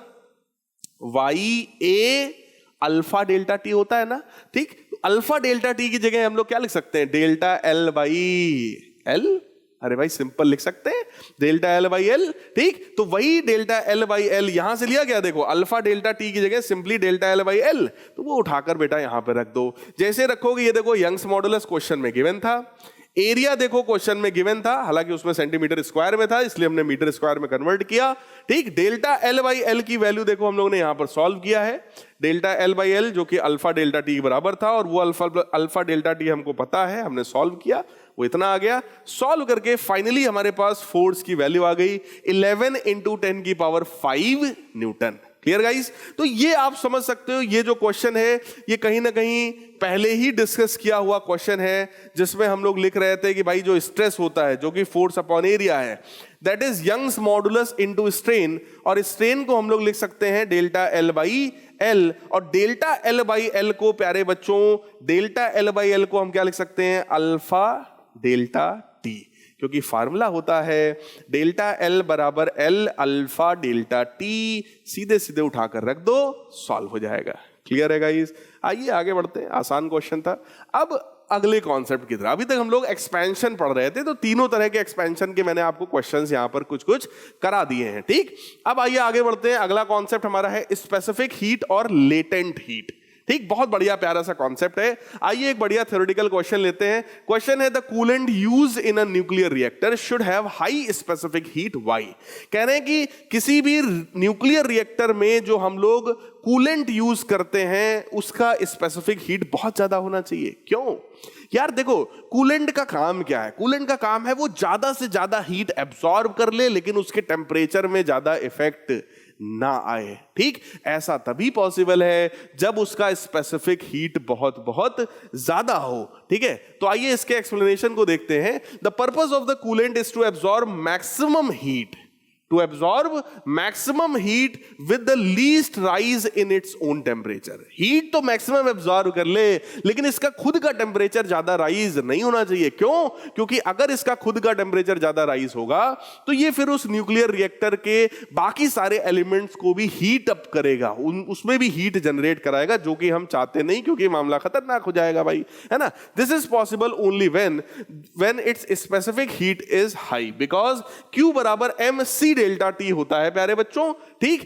A: वाई ए अल्फा डेल्टा टी होता है ना। ठीक, अल्फा डेल्टा टी की जगह हम लोग क्या लिख सकते हैं? Delta L by L. अरे भाई सिंपल लिख सकते हैं, डेल्टा एल बाई एल। ठीक, तो वही डेल्टा एल बाई एल यहां से लिया गया। देखो अल्फा डेल्टा टी की जगह simply delta L by L, तो वो उठाकर बेटा यहां पे रख दो। जैसे रखोगे, ये देखो यंग्स मॉडुलस क्वेश्चन में गिवन था, एरिया देखो क्वेश्चन में गिवन था, हालांकि उसमें सेंटीमीटर स्क्वायर में था इसलिए हमने मीटर स्क्वायर में कन्वर्ट किया। ठीक, डेल्टा एल बाई एल की वैल्यू देखो हम लोगों ने यहां पर सॉल्व किया है। डेल्टा एल बाई एल जो कि अल्फा डेल्टा टी के बराबर था, और वो अल्फा डेल्टा टी हमको पता है, हमने सॉल्व किया, वो इतना आ गया। सॉल्व करके फाइनली हमारे पास फोर्स की वैल्यू आ गई 11 इंटू 10 की पावर 5 न्यूटन। Clear guys? तो ये आप समझ सकते हो, ये जो क्वेश्चन है ये कहीं ना कहीं पहले ही डिस्कस किया हुआ क्वेश्चन है, जिसमें हम लोग लिख रहे थे कि भाई जो स्ट्रेस होता है जो कि फोर्स अपॉन एरिया है that is Young's modulus into strain, और स्ट्रेन को हम लोग लिख सकते हैं डेल्टा एल बाई एल। और डेल्टा एल बाई एल को प्यारे बच्चों, डेल्टा एल बाई एल को हम क्या लिख सकते हैं? अल्फा डेल्टा टी, क्योंकि फार्मूला होता है डेल्टा एल बराबर एल अल्फा डेल्टा टी। सीधे सीधे उठाकर रख दो, सॉल्व हो जाएगा। क्लियर है गाइस? आइए आगे बढ़ते हैं, आसान क्वेश्चन था। अब अगले कॉन्सेप्ट की तरह, अभी तक हम लोग एक्सपेंशन पढ़ रहे थे, तो तीनों तरह के एक्सपेंशन के मैंने आपको क्वेश्चंस यहां पर कुछ कुछ करा दिए हैं। ठीक, अब आइए आगे बढ़ते हैं। अगला कॉन्सेप्ट हमारा है स्पेसिफिक हीट और लेटेंट हीट। ठीक, बहुत बढ़िया प्यारा सा कॉन्सेप्ट है। आइए एक बढ़िया थ्योरेटिकल क्वेश्चन लेते हैं। क्वेश्चन है the coolant used in a nuclear reactor should have high specific heat why. कह रहे हैं कि किसी भी न्यूक्लियर रिएक्टर में जो हम लोग कूलेंट यूज करते हैं उसका स्पेसिफिक हीट बहुत ज्यादा होना चाहिए। क्यों यार? देखो कूलेंट का काम क्या है? कूलेंट का काम है वो ज्यादा से ज्यादा हीट एब्सॉर्ब कर ले लेकिन उसके टेम्परेचर में ज्यादा इफेक्ट ना आए। ठीक, ऐसा तभी पॉसिबल है जब उसका स्पेसिफिक हीट बहुत बहुत ज्यादा हो। ठीक है, तो आइए इसके एक्सप्लेनेशन को देखते हैं। The purpose of the coolant is to absorb maximum heat, to absorb maximum heat with the least rise in its own temperature। Heat तो मैक्सिमम एब्जॉर्ब कर ले, लेकिन इसका खुद का टेम्परेचर ज्यादा राइज नहीं होना चाहिए। क्यों? क्योंकि अगर इसका खुद का टेम्परेचर ज्यादा राइज होगा तो ये फिर उस न्यूक्लियर रिएक्टर के बाकी सारे एलिमेंट्स को भी हीट अप करेगा, उसमें भी हीट जनरेट कराएगा, जो कि हम चाहते नहीं, क्योंकि मामला खतरनाक हो जाएगा भाई, है ना। This is possible only when it's specific heat is high, because Q बराबर mc डेल्टा टी होता है प्यारे बच्चों। ठीक,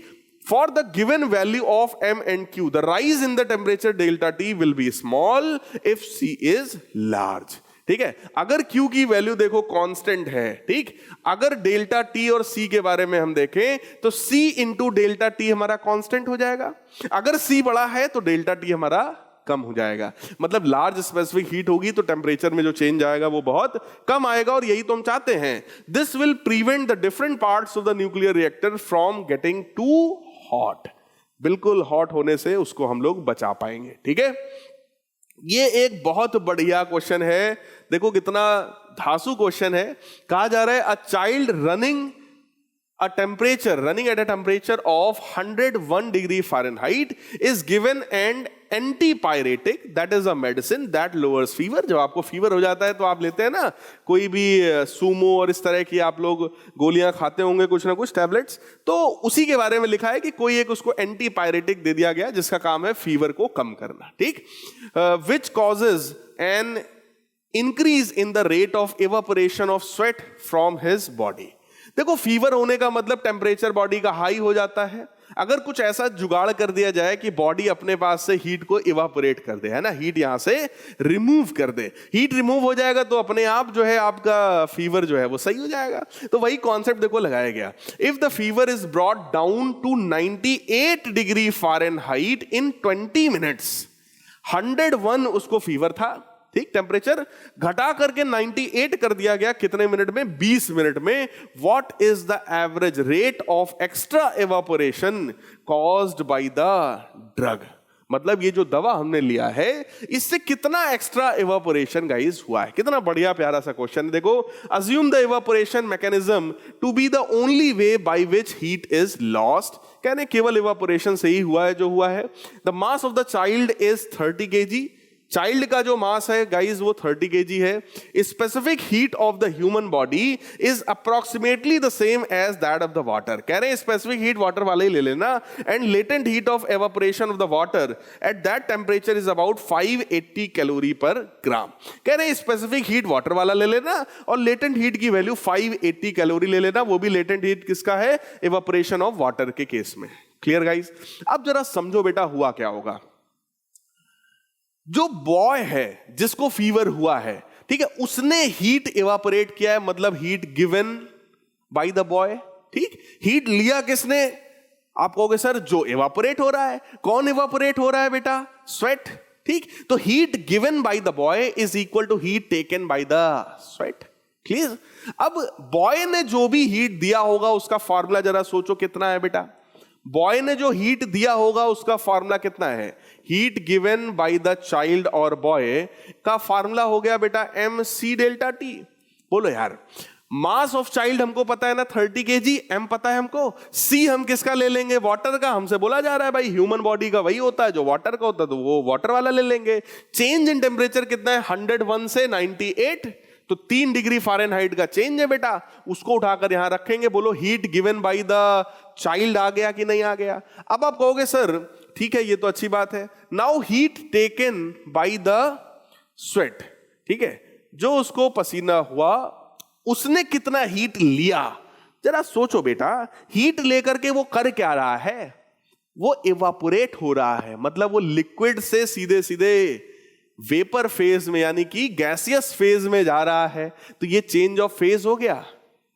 A: for the given value of m and q the rise in the temperature delta T will be small if c is large. ठीक है, अगर Q की वैल्यू देखो कांस्टेंट है, ठीक, अगर डेल्टा T और C के बारे में हम देखें तो C इंटू डेल्टा T हमारा कांस्टेंट हो जाएगा। अगर C बड़ा है तो डेल्टा T हमारा कम हो जाएगा। मतलब लार्ज स्पेसिफिक हीट होगी तो टेम्परेचर में जो चेंज आएगा वो बहुत कम आएगा, और यही तो हम चाहते हैं। This will prevent the different parts of the nuclear reactor from getting too hot. बिल्कुल हॉट होने से उसको हम लोग बचा पाएंगे। ठीक है, ये एक बहुत बढ़िया क्वेश्चन है। देखो कितना धांसू क्वेश्चन है। कहा जा रहा है a child running at a temperature of 101 degree Fahrenheit is given an antipyretic, that is a medicine that lowers fever। जब आपको फीवर हो जाता है तो आप लेते हैं ना कोई भी सूमो और इस तरह की आप लोग गोलियां खाते होंगे, कुछ ना कुछ टैबलेट्स, तो उसी के बारे में लिखा है कि कोई एक उसको एंटीपायरेटिक दे दिया गया जिसका काम है फीवर को कम करना। ठीक, which causes an increase in the rate of evaporation of sweat from his body। देखो फीवर होने का मतलब टेम्परेचर बॉडी का हाई हो जाता है। अगर कुछ ऐसा जुगाड़ कर दिया जाए कि बॉडी अपने पास से हीट को इवापोरेट कर दे, है ना, हीट यहां से रिमूव कर दे, हीट रिमूव हो जाएगा तो अपने आप जो है आपका फीवर जो है वो सही हो जाएगा। तो वही कॉन्सेप्ट देखो लगाया गया। If the fever is brought down to 98 degree Fahrenheit in 20 minutes, 101 उसको फीवर था, ठीक, टेम्परेचर घटा करके 98 कर दिया गया कितने मिनट में? 20 मिनट में। What is the average rate of extra evaporation caused by the drug? मतलब ये जो दवा हमने लिया है इससे कितना एक्स्ट्रा एवापोरेशन गाइस हुआ है। कितना बढ़िया प्यारा सा क्वेश्चन है। देखो, assume the evaporation mechanism to be the only way by which heat is lost. कहने केवल एवापोरेशन से ही हुआ है जो हुआ है। The mass of the child is 30 kg। Child का जो मास है गाइस वो 30 kg है। Specific heat of the human body is approximately the same as that of the water. कह रहे हैं स्पेसिफिक हीट वाटर वाला ही ले लेना। And latent heat of evaporation of the water at that temperature is about 580 calorie पर ग्राम। कह रहे हैं स्पेसिफिक हीट वाटर वाला ले लेना और लेटेंट हीट की वैल्यू 580 कैलोरी ले लेना। वो भी लेटेंट हीट किसका है? एवापोरेशन ऑफ वाटर के केस में। Clear guys? अब जरा समझो बेटा हुआ क्या होगा। जो बॉय है जिसको फीवर हुआ है, ठीक है, उसने हीट इवापोरेट किया है, मतलब heat given by the boy. ठीक, हीट लिया किसने? आप कहोगे सर जो इवापोरेट हो रहा है। कौन इवापोरेट हो रहा है बेटा? स्वेट। ठीक, तो heat given by the boy is equal to heat taken by the sweat. Clear? अब बॉय ने जो भी हीट दिया होगा उसका फॉर्मूला जरा सोचो कितना है बेटा। बॉय ने जो हीट दिया होगा उसका फॉर्मूला कितना है? Heat given by the child और बॉय का फॉर्मूला हो गया बेटा mc डेल्टा टी। बोलो यार, मास ऑफ चाइल्ड हमको पता है ना 30 kg, m पता है हमको, c हम किसका ले लेंगे? वाटर का। हमसे बोला जा रहा है भाई ह्यूमन बॉडी का वही होता है जो वाटर का होता है, तो वो वाटर वाला ले लेंगे। चेंज इन टेम्परेचर कितना है? 101 से 98, तो 3 डिग्री फ़ारेनहाइट का चेंज है बेटा। उसको उठाकर यहां रखेंगे। बोलो heat given by the child आ गया कि नहीं आ गया? अब आप कहोगे सर ठीक है ये तो अच्छी बात है। Now heat taken by the sweat, ठीक है, जो उसको पसीना हुआ उसने कितना हीट लिया? जरा सोचो बेटा, हीट लेकर के वो कर क्या रहा है? वो इवापोरेट हो रहा है, मतलब वो लिक्विड से सीधे सीधे वेपर फेज में यानी कि गैसियस फेज में जा रहा है। तो ये चेंज ऑफ फेज हो गया।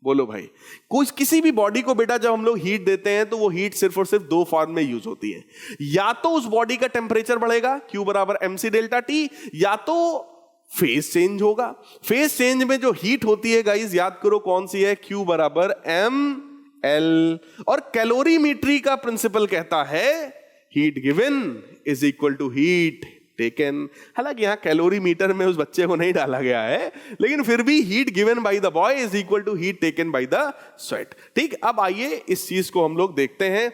A: बोलो भाई, कुछ किसी भी बॉडी को बेटा जब हम लोग हीट देते हैं तो वो हीट सिर्फ और सिर्फ दो फॉर्म में यूज होती है। या तो उस बॉडी का टेम्परेचर बढ़ेगा Q बराबर mc डेल्टा टी, या तो फेज चेंज होगा। फेज चेंज में जो हीट होती है गाइस याद करो कौन सी है? Q बराबर m L। और कैलोरीमेट्री का प्रिंसिपल कहता है heat given is equal to heat taken. हालांकि यहां कैलोरीमीटर में उस बच्चे को नहीं डाला गया है, लेकिन फिर भी heat given by the boy is equal to heat taken by the sweat. ठीक, अब आइए इस चीज को हम लोग देखते हैं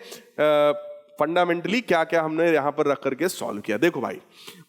A: फंडामेंटली क्या क्या हमने यहां पर रख करके सॉल्व किया। देखो भाई,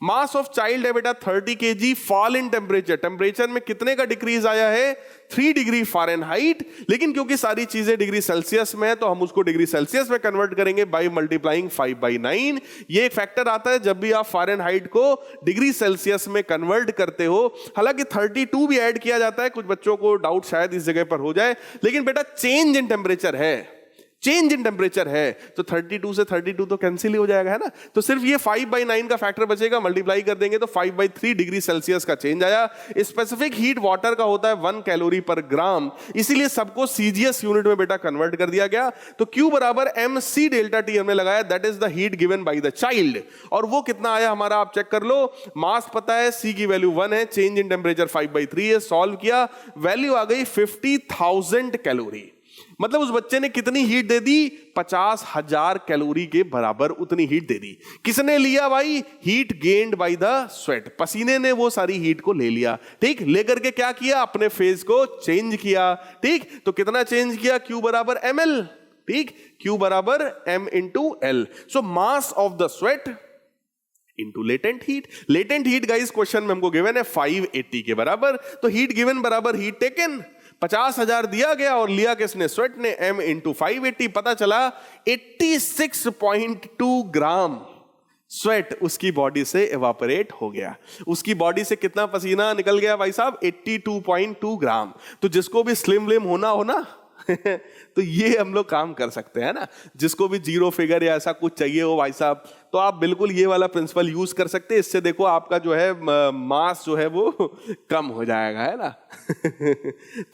A: मास ऑफ चाइल्ड है बेटा 30 kg, fall in temperature, temperature में कितने का डिक्रीज आया है 3 डिग्री फ़ारेनहाइट। लेकिन क्योंकि सारी चीजें डिग्री सेल्सियस में है तो हम उसको डिग्री सेल्सियस में कन्वर्ट करेंगे बाय मल्टीप्लाइंग 5/9। ये एक फैक्टर आता है जब भी आप फ़ारेनहाइट को डिग्री सेल्सियस में कन्वर्ट करते हो। हालांकि 32 भी ऐड किया जाता है, कुछ बच्चों को डाउट शायद इस जगह पर हो जाए, लेकिन बेटा चेंज इन टेम्परेचर है, चेंज इन टेम्परेचर है, तो 32 से 32 तो कैंसिल ही हो जाएगा, है ना। तो सिर्फ ये 5/9 का फैक्टर बचेगा, मल्टीप्लाई कर देंगे तो 5/3 डिग्री सेल्सियस का चेंज आया। स्पेसिफिक हीट वाटर का होता है 1 कैलोरी पर ग्राम, इसीलिए सबको सीजीएस यूनिट में बेटा कन्वर्ट कर दिया गया। तो Q बराबर mc डेल्टा टी हमने लगाया, that is the heat given by the child. और वो कितना आया हमारा आप चेक कर लो, मास पता है, C की वैल्यू 1 है, चेंज इन टेम्परेचर 5/3 है, सॉल्व किया, वैल्यू आ गई 50,000 कैलोरी। मतलब उस बच्चे ने कितनी हीट दे दी, 50,000 कैलोरी के बराबर उतनी हीट दे दी। किसने लिया भाई, heat gained by the sweat, पसीने ने वो सारी हीट को ले लिया। ठीक, लेकर के क्या किया, अपने फेज को चेंज किया। ठीक, तो कितना चेंज किया, Q बराबर ml। ठीक, Q बराबर m into L. So mass of the sweat into latent heat. Latent heat guys question में हमको गिवन है 580 के बराबर, तो हीट गिवन बराबर हीट टेकन। 50,000 दिया गया और लिया किसने, स्वेट ने, m इंटू 580, पता चला 86.2 ग्राम स्वेट उसकी बॉडी से एवापोरेट हो गया। उसकी बॉडी से कितना पसीना निकल गया भाई साहब, 82.2 ग्राम। तो जिसको भी स्लिम विम होना हो ना तो ये हम लोग काम कर सकते हैं ना। जिसको भी जीरो फिगर या ऐसा कुछ चाहिए हो भाई साहब, तो आप बिल्कुल ये वाला प्रिंसिपल यूज कर सकते हैं। इससे देखो आपका जो है मास जो है वो कम हो जाएगा, है ना।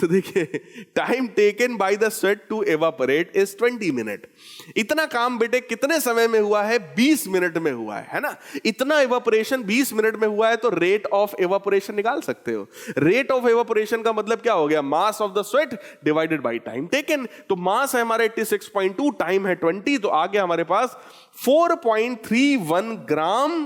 A: तो देखिए, time taken by the sweat to evaporate is 20 minute. इतना काम बेटे कितने समय में हुआ है, 20 मिनट में हुआ है ना। इतना एवापोरेशन 20 मिनट में हुआ है, तो रेट ऑफ एवापोरेशन निकाल सकते हो। रेट ऑफ एवापोरेशन का मतलब क्या हो गया, मास of the sweat divided by time taken. तो मास है हमारा 86.2, टाइम है 20, तो आ गया हमारे पास 4.31 ग्राम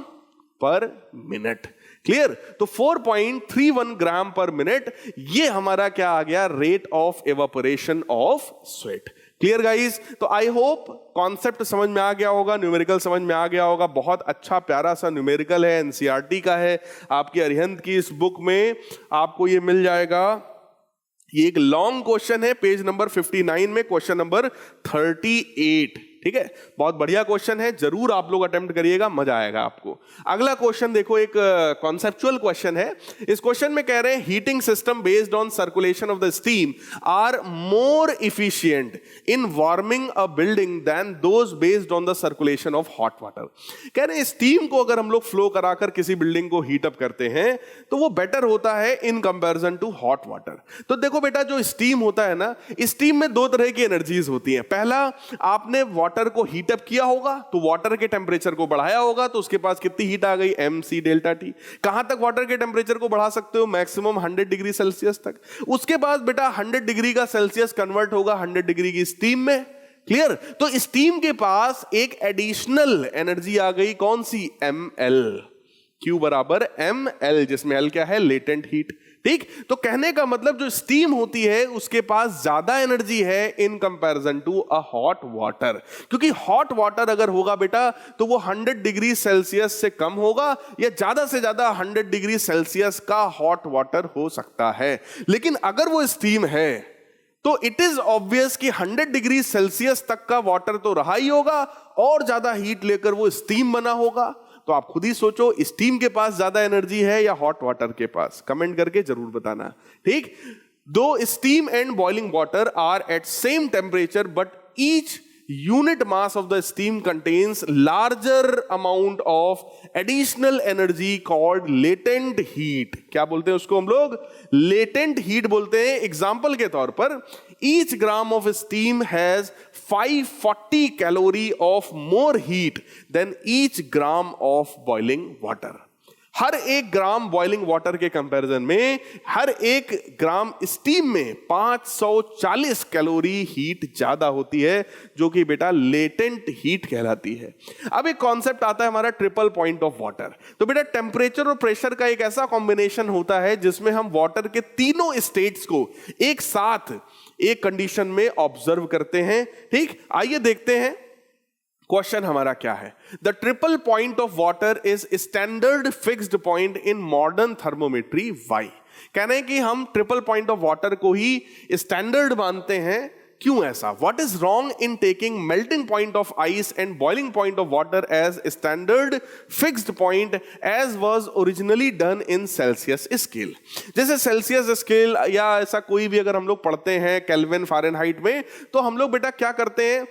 A: पर मिनट। क्लियर, तो 4.31 ग्राम पर मिनट, ये हमारा क्या आ गया, rate of evaporation of sweat. Clear guys, तो आई होप कॉन्सेप्ट समझ में आ गया होगा, न्यूमेरिकल समझ में आ गया होगा। बहुत अच्छा प्यारा सा न्यूमेरिकल है, एनसीईआरटी का है, आपकी अरिहंत की इस बुक में आपको ये मिल जाएगा। ये एक लॉन्ग क्वेश्चन है, पेज नंबर 59 में क्वेश्चन नंबर 38। ठीक है, बहुत बढ़िया क्वेश्चन है, जरूर आप लोग अटेम्प्ट करिएगा, मजा आएगा आपको। अगला क्वेश्चन देखो, एक कॉन्सेप्चुअल क्वेश्चन है। इस क्वेश्चन में कह रहे हैं heating system based on circulation of the steam are more efficient in warming a building than those based on the circulation of hot water. कह रहे हैं स्टीम को अगर हम लोग फ्लो कराकर किसी बिल्डिंग को हीट अप करते हैं तो वो बेटर होता है in comparison to hot water. तो देखो बेटा, जो स्टीम होता है ना, स्टीम में 2 तरह की एनर्जीज होती हैं। पहला, आपने वाटर को हीट अप किया होगा तो वाटर के टेंपरेचर को बढ़ाया होगा, तो उसके पास कितनी हीट आ गई, mc डेल्टा टी। कहां तक वाटर के टेंपरेचर को बढ़ा सकते हो, मैक्सिमम 100 डिग्री सेल्सियस तक। उसके बाद बेटा 100 डिग्री का सेल्सियस कन्वर्ट होगा 100 डिग्री की स्टीम में। क्लियर, तो स्टीम के पास एक एडिशनल एनर्जी आ गई, कौन सी, ml। Q बराबर ml, जिसमें L क्या है, लेटेंट हीट। ठीक, तो कहने का मतलब जो स्टीम होती है उसके पास ज्यादा एनर्जी है in comparison to a hot water. क्योंकि हॉट वाटर अगर होगा बेटा तो वो 100 डिग्री सेल्सियस से कम होगा, या ज्यादा से ज्यादा 100 डिग्री सेल्सियस का हॉट वाटर हो सकता है। लेकिन अगर वो स्टीम है तो इट इज ऑब्वियस कि 100 डिग्री सेल्सियस तक का वाटर तो रहा ही होगा, और ज्यादा हीट लेकर वो स्टीम बना होगा। तो आप खुद ही सोचो, स्टीम के पास ज्यादा एनर्जी है या हॉट वाटर के पास, कमेंट करके जरूर बताना। ठीक, though steam and boiling water are at same temperature but each unit mass of the steam contains larger amount of additional energy called latent heat। क्या बोलते हैं उसको हम लोग, latent heat बोलते हैं। एग्जाम्पल के तौर पर each gram of steam has 540 calorie of more heat than each gram of boiling water। हर एक ग्राम बॉइलिंग वाटर के कंपैरिजन में हर एक ग्राम स्टीम में 540 कैलोरी हीट ज्यादा होती है, जो कि बेटा लेटेंट हीट कहलाती है। अब एक कॉन्सेप्ट आता है हमारा ट्रिपल पॉइंट ऑफ वाटर। तो बेटा टेम्परेचर और प्रेशर का एक ऐसा कॉम्बिनेशन होता है जिसमें हम वाटर के तीनों स्टेट्स को एक साथ एक कंडीशन में ऑब्जर्व करते हैं। ठीक, आइए देखते हैं क्वेश्चन हमारा क्या है। The triple point of water is standard fixed point in modern thermometry. Why? कहना है कि हम ट्रिपल पॉइंट ऑफ वाटर को ही स्टैंडर्ड मानते हैं, क्यों ऐसा? What is wrong in taking melting point of ice and boiling point of water as standard fixed point as was originally done in Celsius scale? जैसे सेल्सियस स्केल या ऐसा कोई भी अगर हम लोग पढ़ते हैं केल्विन फ़ारेनहाइट में, तो हम लोग बेटा क्या करते हैं,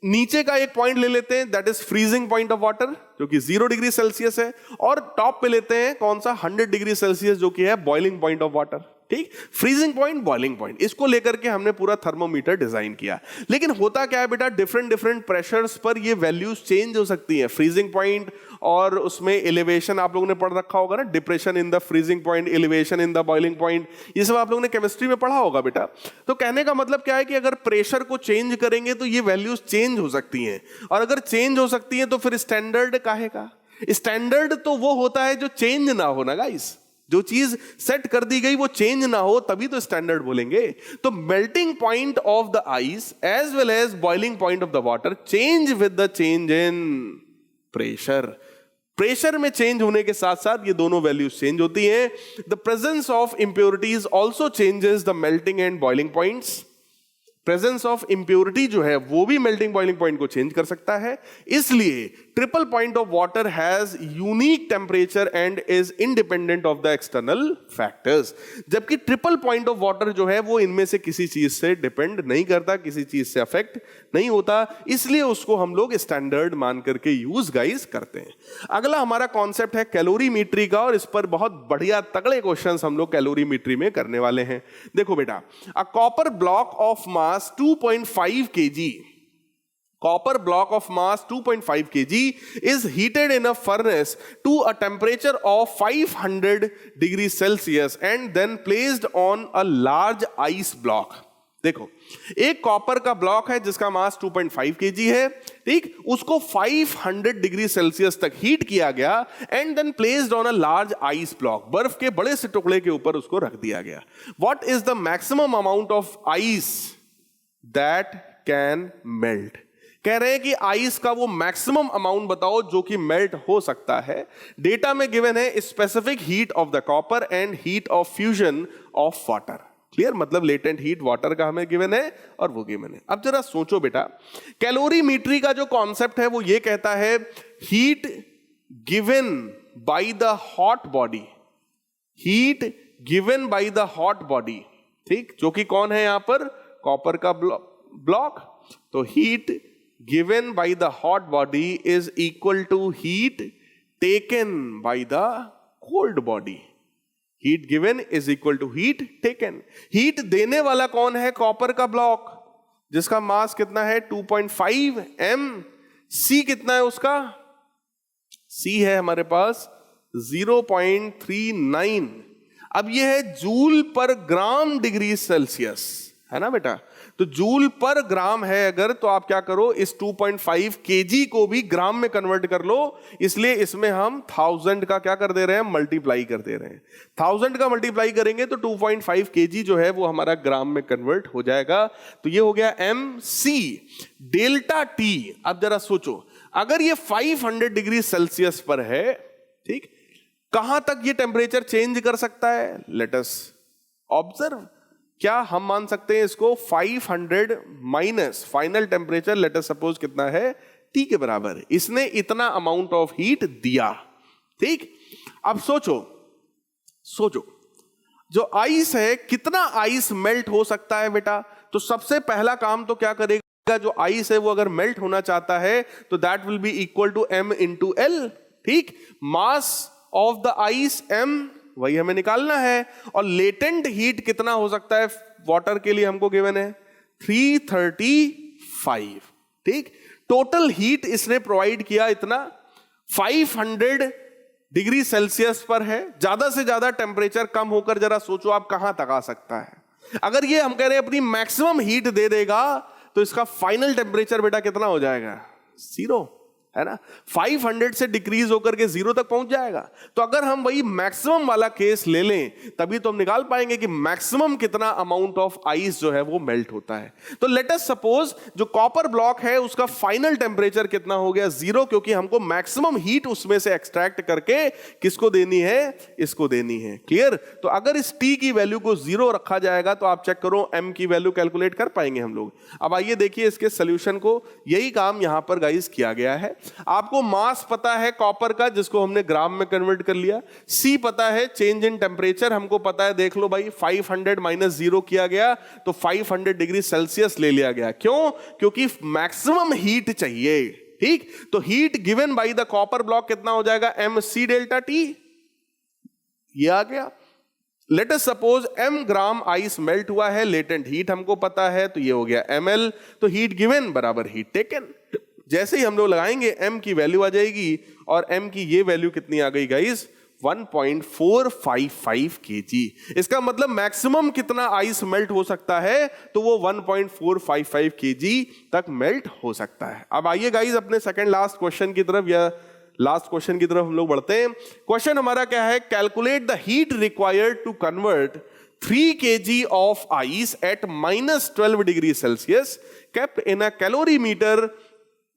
A: नीचे का एक पॉइंट ले लेते हैं that is freezing point of water जो कि 0 डिग्री सेल्सियस है, और टॉप पे लेते हैं कौन सा 100 डिग्री सेल्सियस जो कि है बॉइलिंग पॉइंट ऑफ वाटर। ठीक, फ्रीजिंग पॉइंट, बॉइलिंग पॉइंट, इसको लेकर के हमने पूरा थर्मोमीटर डिजाइन किया। लेकिन होता क्या है बेटा, डिफरेंट डिफरेंट प्रेशर्स पर ये वैल्यूज चेंज हो सकती है। फ्रीजिंग पॉइंट और उसमें एलिवेशन आप लोगों ने पढ़ रखा होगा ना, depression in the freezing point, elevation in the boiling point, ये सब आप लोगों ने केमिस्ट्री में पढ़ा होगा बेटा। तो कहने का मतलब क्या है कि अगर प्रेशर को चेंज करेंगे तो ये वैल्यूज चेंज हो सकती हैं, और अगर चेंज हो सकती हैं तो फिर स्टैंडर्ड काहे का? स्टैंडर्ड तो वो होता है जो चेंज ना हो ना गाइस, जो चीज सेट कर दी गई वो चेंज ना हो, तभी तो स्टैंडर्ड बोलेंगे। तो melting point of the ice as well as boiling point of the water change with the change in pressure. Pressure में चेंज होने के साथ साथ ये दोनों वैल्यूज चेंज होती हैं। The presence of impurities also changes the melting and boiling points. Presence of impurity जो है वो भी मेल्टिंग बॉइलिंग पॉइंट को चेंज कर सकता है। इसलिए triple point of water has unique temperature and is independent of the external factors. जबकि ट्रिपल पॉइंट ऑफ वाटर जो है वो इनमें से किसी चीज से डिपेंड नहीं करता, किसी चीज से अफेक्ट नहीं होता, इसलिए उसको हम लोग स्टैंडर्ड मान करके यूज गाइस करते हैं। अगला हमारा कॉन्सेप्ट है कैलोरीमेट्री का, और इस पर बहुत बढ़िया तगड़े क्वेश्चंस हम लोग कैलोरीमेट्री में करने वाले हैं। देखो बेटा, a copper block of mass 2.5 kg, copper block of mass 2.5 kg is heated in a furnace to a temperature of 500 degrees Celsius and then placed on a large ice block। देखो, एक copper का block है जिसका मास 2.5 kg है, ठीक, उसको 500 degree Celsius तक heat किया गया and then placed on a large ice block, बर्फ के बड़े से टुकड़े के ऊपर उसको रख दिया गया। What is the maximum amount of ice that can melt? कह रहे हैं कि आइस का वो मैक्सिमम अमाउंट बताओ जो कि मेल्ट हो सकता है। डेटा में गिवन है specific heat of the copper and heat of fusion of water. Clear? मतलब लेटेंट हीट वाटर का हमें गिवन है और वो गिवन है। अब जरा सोचो बेटा, कैलोरीमेट्री का जो कॉन्सेप्ट है वो ये कहता है heat given by the hot body, heat given by the hot body, ठीक, जो कि कौन है यहां पर? कॉपर का ब्लॉक। तो heat given by the hot body is equal to heat taken by the cold body. Heat given is equal to heat taken. Heat देने वाला कौन है? कॉपर का ब्लॉक, जिसका मास कितना है? 2.5 m। सी कितना है उसका? सी है हमारे पास 0.39। अब यह है जूल पर ग्राम डिग्री सेल्सियस, है ना बेटा? तो जूल पर ग्राम है अगर, तो आप क्या करो, इस 2.5 kg को भी ग्राम में कन्वर्ट कर लो। इसलिए इसमें हम 1000 का क्या कर दे रहे हैं? मल्टीप्लाई कर दे रहे हैं। 1000 का मल्टीप्लाई करेंगे तो 2.5 kg जो है वो हमारा ग्राम में कन्वर्ट हो जाएगा। तो ये हो गया mc डेल्टा t। अब जरा सोचो, अगर ये 500 डिग्री सेल्सियस पर है, ठीक, कहां तक ये टेम्परेचर चेंज कर सकता है? Let us observe. क्या हम मान सकते हैं इसको 500 minus final temperature, late us suppose कितना है? T के बराबर। इसने इतना अमाउंट ऑफ हीट दिया, ठीक। अब सोचो जो आइस है, कितना आइस मेल्ट हो सकता है बेटा? तो सबसे पहला काम तो क्या करेगा, जो आइस है वो अगर मेल्ट होना चाहता है तो that will be equal to m into L, ठीक। Mass of the ice m, वही हमें निकालना है। और लेटेंट हीट कितना हो सकता है वाटर के लिए? हमको गिवन है 335, ठीक। टोटल हीट इसने प्रोवाइड किया इतना 500 डिग्री सेल्सियस पर है, ज्यादा से ज्यादा टेम्परेचर कम होकर जरा सोचो आप कहां तक आ सकता है। अगर ये हम कह रहे हैं अपनी मैक्सिमम हीट दे देगा तो इसका फाइनल टेम्परेचर बेटा कितना हो जाएगा? 0, है ना। 500 से डिक्रीज होकर के 0 तक पहुंच जाएगा। तो अगर हम वही मैक्सिमम वाला केस ले लें तभी तो हम निकाल पाएंगे कि मैक्सिमम कितना अमाउंट ऑफ आइस जो है वो मेल्ट होता है। तो लेट अस सपोज जो कॉपर ब्लॉक है उसका फाइनल टेम्परेचर कितना हो गया? 0, क्योंकि हमको मैक्सिमम हीट उसमें से एक्सट्रैक्ट करके किसको देनी है? इसको देनी है। क्लियर? तो अगर इस T की वैल्यू को 0 रखा जाएगा तो आप चेक करो M की वैल्यू कैलकुलेट कर पाएंगे हम लोग। अब आइए देखिए इसके सोल्यूशन को। यही काम यहां पर गाइस किया गया है। आपको मास पता है कॉपर का, जिसको हमने ग्राम में कन्वर्ट कर लिया। सी पता है चेंज इन टेम्परेचर, हमको पता है, देख लो भाई 500 माइनस 0 किया गया तो 500 डिग्री सेल्सियस ले लिया गया। क्यों? क्योंकि मैक्सिमम हीट चाहिए। ठीक, तो heat given by the copper block कितना हो जाएगा? mc delta T. ये आ गया। Late us suppose m gram ice melt हुआ है, लेटेंट हीट हमको पता है तो ये हो गया ml। तो हीट गिवन बराबर हीट टेकन। जैसे ही हम लोग लगाएंगे m की वैल्यू आ जाएगी और m की ये वैल्यू कितनी आ गई गाइस? 1.455 kg। इसका मतलब मैक्सिमम कितना आइस मेल्ट हो सकता है? तो वो 1.455 kg तक मेल्ट हो सकता है। अब आइए गाइस अपने सेकंड लास्ट क्वेश्चन की तरफ, या लास्ट क्वेश्चन की तरफ हम लोग बढ़ते हैं। क्वेश्चन हमारा क्या है? Calculate the heat required to convert 3 kg of ice at -12 degree Celsius kept in a calorimeter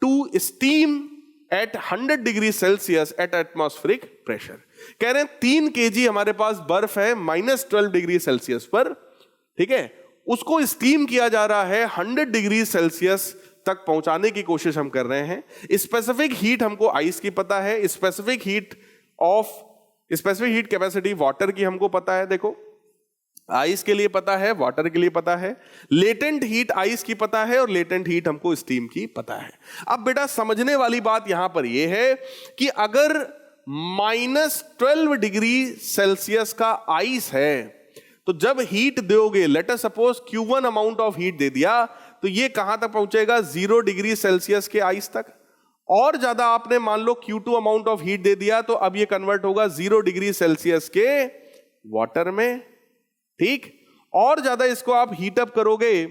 A: to steam at 100 degree Celsius at atmospheric pressure। कह रहे हैं 3 kg हमारे पास बर्फ है -12 डिग्री सेल्सियस पर, ठीक है, उसको स्टीम किया जा रहा है 100 डिग्री सेल्सियस तक पहुंचाने की कोशिश हम कर रहे हैं। स्पेसिफिक हीट हमको आइस की पता है, स्पेसिफिक हीट कैपेसिटी वाटर की हमको पता है। देखो आइस के लिए पता है, वाटर के लिए पता है, लेटेंट हीट आइस की पता है और लेटेंट हीट हमको स्टीम की पता है। अब बेटा समझने वाली बात यहां पर यह है कि अगर -12 डिग्री सेल्सियस का आइस है तो जब हीट दोगे, let us suppose Q1 amount of heat दे दिया, तो ये कहां तक पहुंचेगा? 0 डिग्री सेल्सियस के आइस तक। और ज्यादा आपने मान लो Q2 अमाउंट ऑफ हीट दे दिया तो अब ये कन्वर्ट होगा 0 डिग्री सेल्सियस के वाटर में। ठीक, और ज्यादा इसको आप हीट अप करोगे,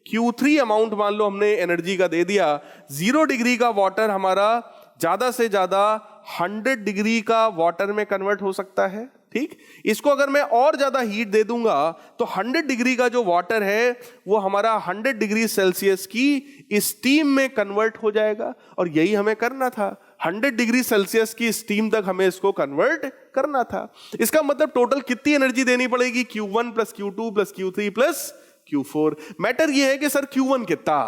A: Q3 अमाउंट मान लो हमने एनर्जी का दे दिया, 0 डिग्री का वाटर हमारा ज्यादा से ज्यादा 100 डिग्री का वाटर में कन्वर्ट हो सकता है। ठीक, इसको अगर मैं और ज्यादा हीट दे दूंगा तो 100 डिग्री का जो वाटर है वो हमारा 100 डिग्री सेल्सियस की स्टीम में कन्वर्ट हो जाएगा। और यही हमें करना था, 100 डिग्री सेल्सियस की स्टीम तक हमें इसको कन्वर्ट करना था। इसका मतलब टोटल कितनी एनर्जी देनी पड़ेगी? Q1 plus Q2 plus Q3 plus Q4। Matter ये है कि सर Q1 कितना?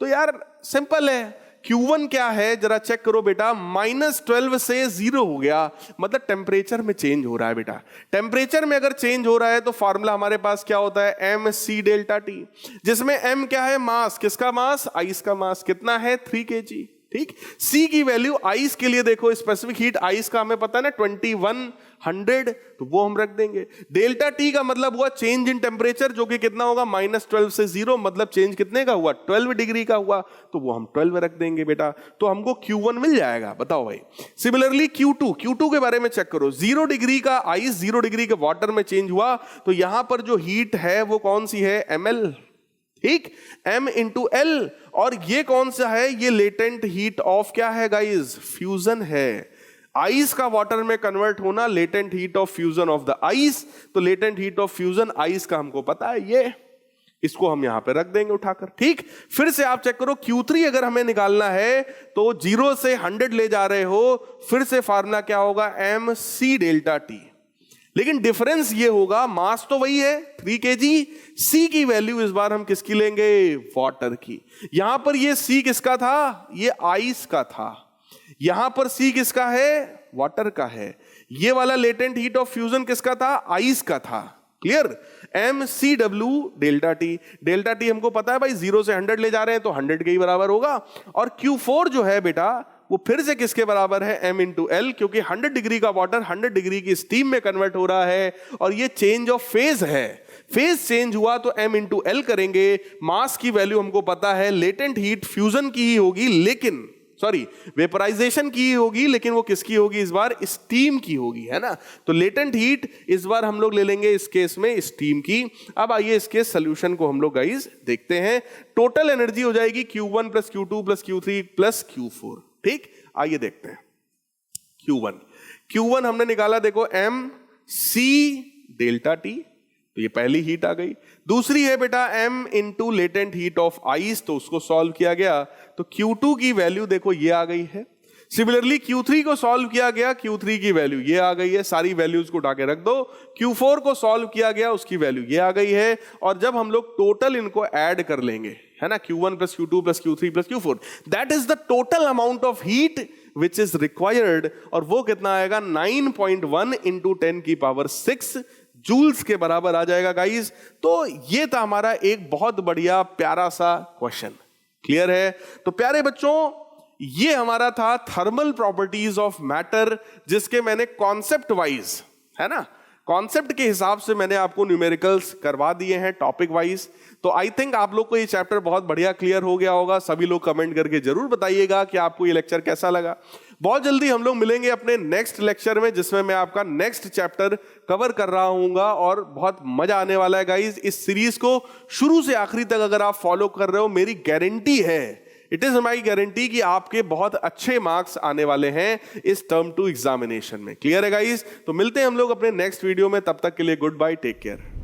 A: तो यार सिंपल है, Q1 क्या है जरा चेक करो बेटा, -12 से 0 हो गया, मतलब टेम्परेचर में चेंज हो रहा है बेटा। टेम्परेचर में अगर चेंज हो रहा है तो फॉर्मूला हमारे पास क्या होता है? mc डेल्टा टी, जिसमें m क्या है? मास। किसका मास? आइस का मास। कितना है? 3 kg। ठीक, C की वैल्यू आइस के लिए देखो, स्पेसिफिक हीट आइस का हमें पता है ना 2100, तो वो हम रख देंगे। डेल्टा T का मतलब हुआ चेंज इन टेम्परेचर, जो कि कितना होगा? -12 से 0, मतलब चेंज कितने का हुआ? 12 डिग्री का हुआ, तो वो हम 12 रख देंगे बेटा। तो हमको Q1 मिल जाएगा। बताओ भाई। सिमिलरली Q2 के बारे में चेक करो, 0 डिग्री का आइस 0 डिग्री के वाटर में चेंज हुआ, तो यहां पर जो हीट है वो कौन सी है? ml। ठीक, m इंटू एल। और ये कौन सा है? ये लेटेंट हीट ऑफ क्या है गाइस? फ्यूजन है। आइस का वाटर में कन्वर्ट होना, latent heat of fusion of the ice. तो latent heat of fusion ice का हमको पता है, ये इसको हम यहां पे रख देंगे उठाकर। ठीक, फिर से आप चेक करो, Q3 अगर हमें निकालना है तो 0 से 100 ले जा रहे हो, फिर से फार्मूला क्या होगा? mc delta T. लेकिन डिफरेंस ये होगा, मास तो वही है 3 kg, C की वैल्यू इस बार हम किसकी लेंगे? वाटर की। यहां पर ये C किसका था? ये आइस का था। यहां पर C किसका है? वाटर का है। ये वाला लेटेंट हीट ऑफ फ्यूजन किसका था? आइस का था। Clear? mcw delta T. Delta T हमको पता है भाई, 0 से 100 ले जा रहे हैं तो 100 के ही बराबर होगा। और Q4 जो है बेटा वो फिर से किसके बराबर है? m इंटू एल, क्योंकि 100 डिग्री का वाटर 100 डिग्री की स्टीम में कन्वर्ट हो रहा है और ये चेंज ऑफ फेज है। फेज चेंज हुआ तो m इंटू एल करेंगे। मास की वैल्यू हमको पता है, लेटेंट हीट फ्यूजन की ही होगी, लेकिन सॉरी वेपराइजेशन की होगी, लेकिन वो किसकी होगी इस बार? स्टीम की होगी, है ना। तो लेटेंट हीट इस बार हम लोग ले लेंगे इस केस में स्टीम की। अब आइए इसके सोल्यूशन को हम लोग गाइस देखते हैं। टोटल एनर्जी हो जाएगी Q1 plus Q2 plus Q3 plus Q4। ठीक, आइए देखते हैं। Q1 हमने निकाला, देखो MC डेल्टा T, तो ये पहली हीट आ गई। दूसरी है बेटा M into latent heat of ice, तो उसको सॉल्व किया गया, तो Q2 की वैल्यू देखो ये आ गई है। सिमिलरली Q3 को सॉल्व किया गया, Q3 की वैल्यू ये आ गई है, सारी वैल्यूज को उठा के रख दो। Q4 को सॉल्व किया गया, उसकी वैल्यू ये आ गई है। और जब हम लोग टोटल इनको ऐड कर लेंगे, है ना, Q1 plus Q2 plus Q3 plus Q4, that is the total amount of heat which is required, और वो कितना आएगा? 9.1 इंटू 10 की पावर 6 जूल्स के बराबर आ जाएगा गाइस। तो ये था हमारा एक बहुत बढ़िया प्यारा सा क्वेश्चन। क्लियर है? तो प्यारे बच्चों, ये हमारा था थर्मल प्रॉपर्टीज ऑफ मैटर, जिसके मैंने कॉन्सेप्ट वाइज, है ना, कॉन्सेप्ट के हिसाब से मैंने आपको न्यूमेरिकल्स करवा दिए हैं टॉपिक वाइज। तो आई थिंक आप लोग को ये चैप्टर बहुत बढ़िया क्लियर हो गया होगा। सभी लोग कमेंट करके जरूर बताइएगा कि आपको ये लेक्चर कैसा लगा। बहुत जल्दी हम लोग मिलेंगे अपने नेक्स्ट लेक्चर में, जिसमें मैं आपका नेक्स्ट चैप्टर कवर कर रहा हूंगा, और बहुत मजा आने वाला है गाइस। इस सीरीज को शुरू से आखिरी तक अगर आप फॉलो कर रहे हो, मेरी गारंटी है, इट इज माई गारंटी कि आपके बहुत अच्छे मार्क्स आने वाले हैं इस टर्म 2 एग्जामिनेशन में। क्लियर है गाइस? तो मिलते हैं हम लोग अपने नेक्स्ट वीडियो में, तब तक के लिए गुड बाय, टेक केयर।